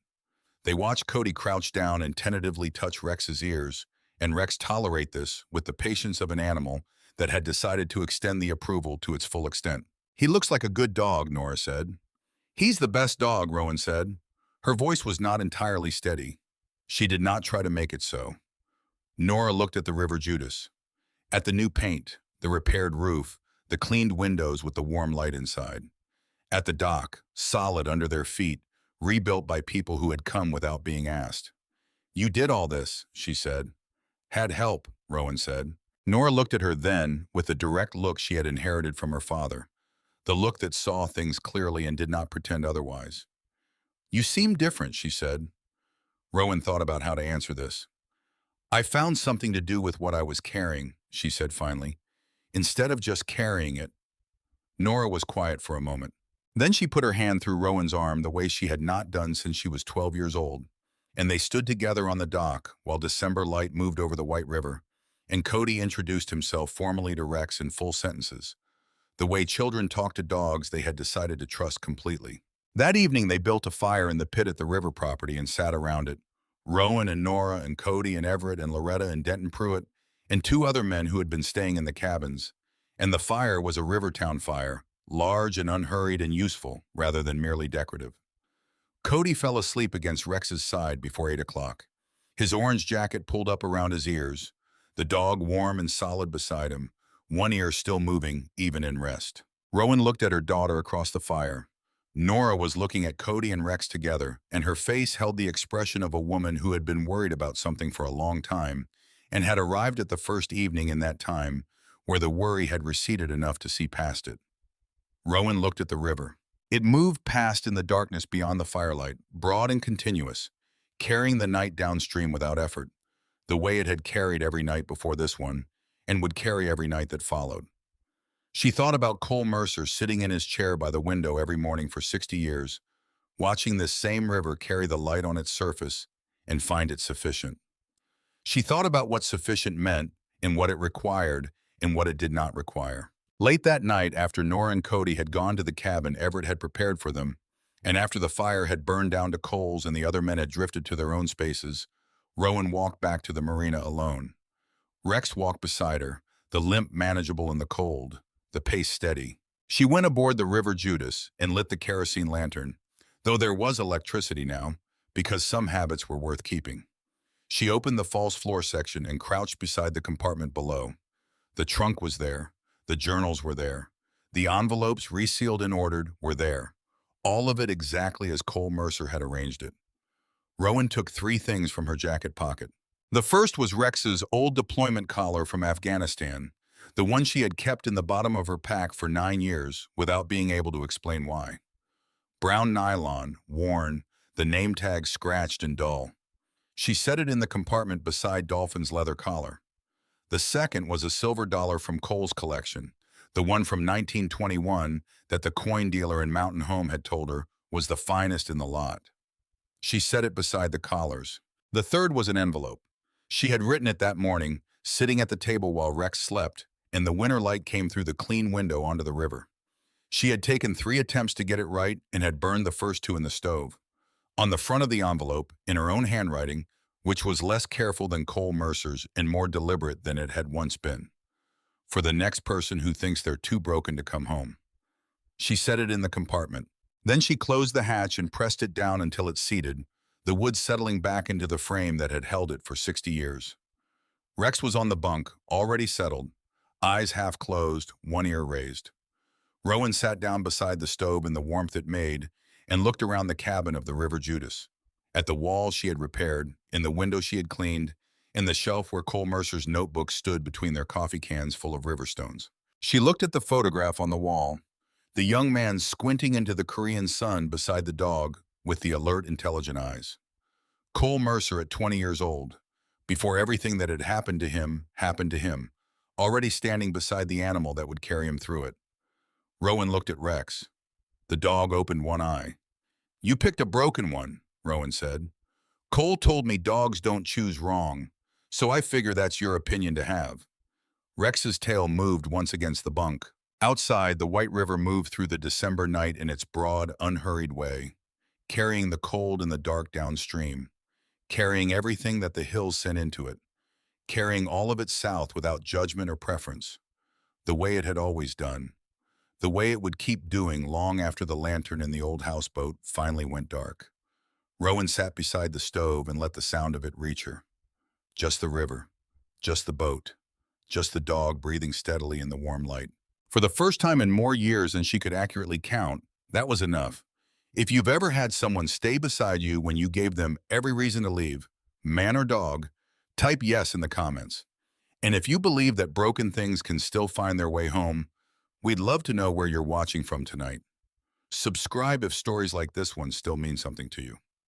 They watched Cody crouch down and tentatively touch Rex's ears, and Rex tolerate this with the patience of an animal that had decided to extend the approval to its full extent. "He looks like a good dog," Nora said. "He's the best dog," Rowan said. Her voice was not entirely steady. She did not try to make it so. Nora looked at the River Judas, at the new paint, the repaired roof, the cleaned windows with the warm light inside. At the dock, solid under their feet, rebuilt by people who had come without being asked. "You did all this," she said. "Had help," Rowan said. Nora looked at her then with the direct look she had inherited from her father, the look that saw things clearly and did not pretend otherwise. "You seem different," she said. Rowan thought about how to answer this. "I found something to do with what I was carrying," she said finally, "instead of just carrying it." Nora was quiet for a moment. Then she put her hand through Rowan's arm the way she had not done since she was 12 years old, and they stood together on the dock while December light moved over the white river, and Cody introduced himself formally to Rex in full sentences, the way children talk to dogs they had decided to trust completely. That evening they built a fire in the pit at the river property and sat around it. Rowan and Nora and Cody and Everett and Loretta and Denton Pruitt and 2 other men who had been staying in the cabins. And the fire was a Rivertown fire, large and unhurried and useful rather than merely decorative. Cody fell asleep against Rex's side before 8 o'clock, his orange jacket pulled up around his ears, the dog warm and solid beside him, one ear still moving even in rest. Rowan looked at her daughter across the fire. Nora was looking at Cody and Rex together, and her face held the expression of a woman who had been worried about something for a long time and had arrived at the first evening in that time where the worry had receded enough to see past it. Rowan looked at the river. It moved past in the darkness beyond the firelight, broad and continuous, carrying the night downstream without effort, the way it had carried every night before this one, and would carry every night that followed. She thought about Cole Mercer sitting in his chair by the window every morning for 60 years, watching this same river carry the light on its surface and find it sufficient. She thought about what sufficient meant and what it required and what it did not require. Late that night, after Nora and Cody had gone to the cabin Everett had prepared for them, and after the fire had burned down to coals and the other men had drifted to their own spaces, Rowan walked back to the marina alone. Rex walked beside her, the limp manageable in the cold, the pace steady. She went aboard the River Judas and lit the kerosene lantern, though there was electricity now, because some habits were worth keeping. She opened the false floor section and crouched beside the compartment below. The trunk was there. The journals were there. The envelopes, resealed and ordered, were there. All of it exactly as Cole Mercer had arranged it. Rowan took 3 things from her jacket pocket. The first was Rex's old deployment collar from Afghanistan, the one she had kept in the bottom of her pack for 9 years without being able to explain why. Brown nylon, worn, the name tag scratched and dull. She set it in the compartment beside Dolphin's leather collar. The second was a silver dollar from Cole's collection, the one from 1921 that the coin dealer in Mountain Home had told her was the finest in the lot. She set it beside the collars. The third was an envelope. She had written it that morning, sitting at the table while Rex slept, and the winter light came through the clean window onto the river. She had taken 3 attempts to get it right and had burned the first 2 in the stove. On the front of the envelope, in her own handwriting, which was less careful than Cole Mercer's and more deliberate than it had once been. For the next person who thinks they're too broken to come home. She set it in the compartment. Then she closed the hatch and pressed it down until it seated, the wood settling back into the frame that had held it for 60 years. Rex was on the bunk, already settled, eyes half closed, one ear raised. Rowan sat down beside the stove in the warmth it made and looked around the cabin of the River Judas. At the wall she had repaired, in the window she had cleaned, in the shelf where Cole Mercer's notebook stood between their coffee cans full of river stones. She looked at the photograph on the wall, the young man squinting into the Korean sun beside the dog with the alert, intelligent eyes. Cole Mercer at 20 years old, before everything that had happened to him, already standing beside the animal that would carry him through it. Rowan looked at Rex. The dog opened one eye. "You picked a broken one," Rowan said. "Cole told me dogs don't choose wrong, so I figure that's your opinion to have." Rex's tail moved once against the bunk. Outside, the White River moved through the December night in its broad, unhurried way, carrying the cold and the dark downstream, carrying everything that the hills sent into it, carrying all of it south without judgment or preference, the way it had always done, the way it would keep doing long after the lantern in the old houseboat finally went dark. Rowan sat beside the stove and let the sound of it reach her. Just the river, just the boat, just the dog breathing steadily in the warm light. For the first time in more years than she could accurately count, that was enough. If you've ever had someone stay beside you when you gave them every reason to leave, man or dog, type yes in the comments. And if you believe that broken things can still find their way home, we'd love to know where you're watching from tonight. Subscribe if stories like this one still mean something to you.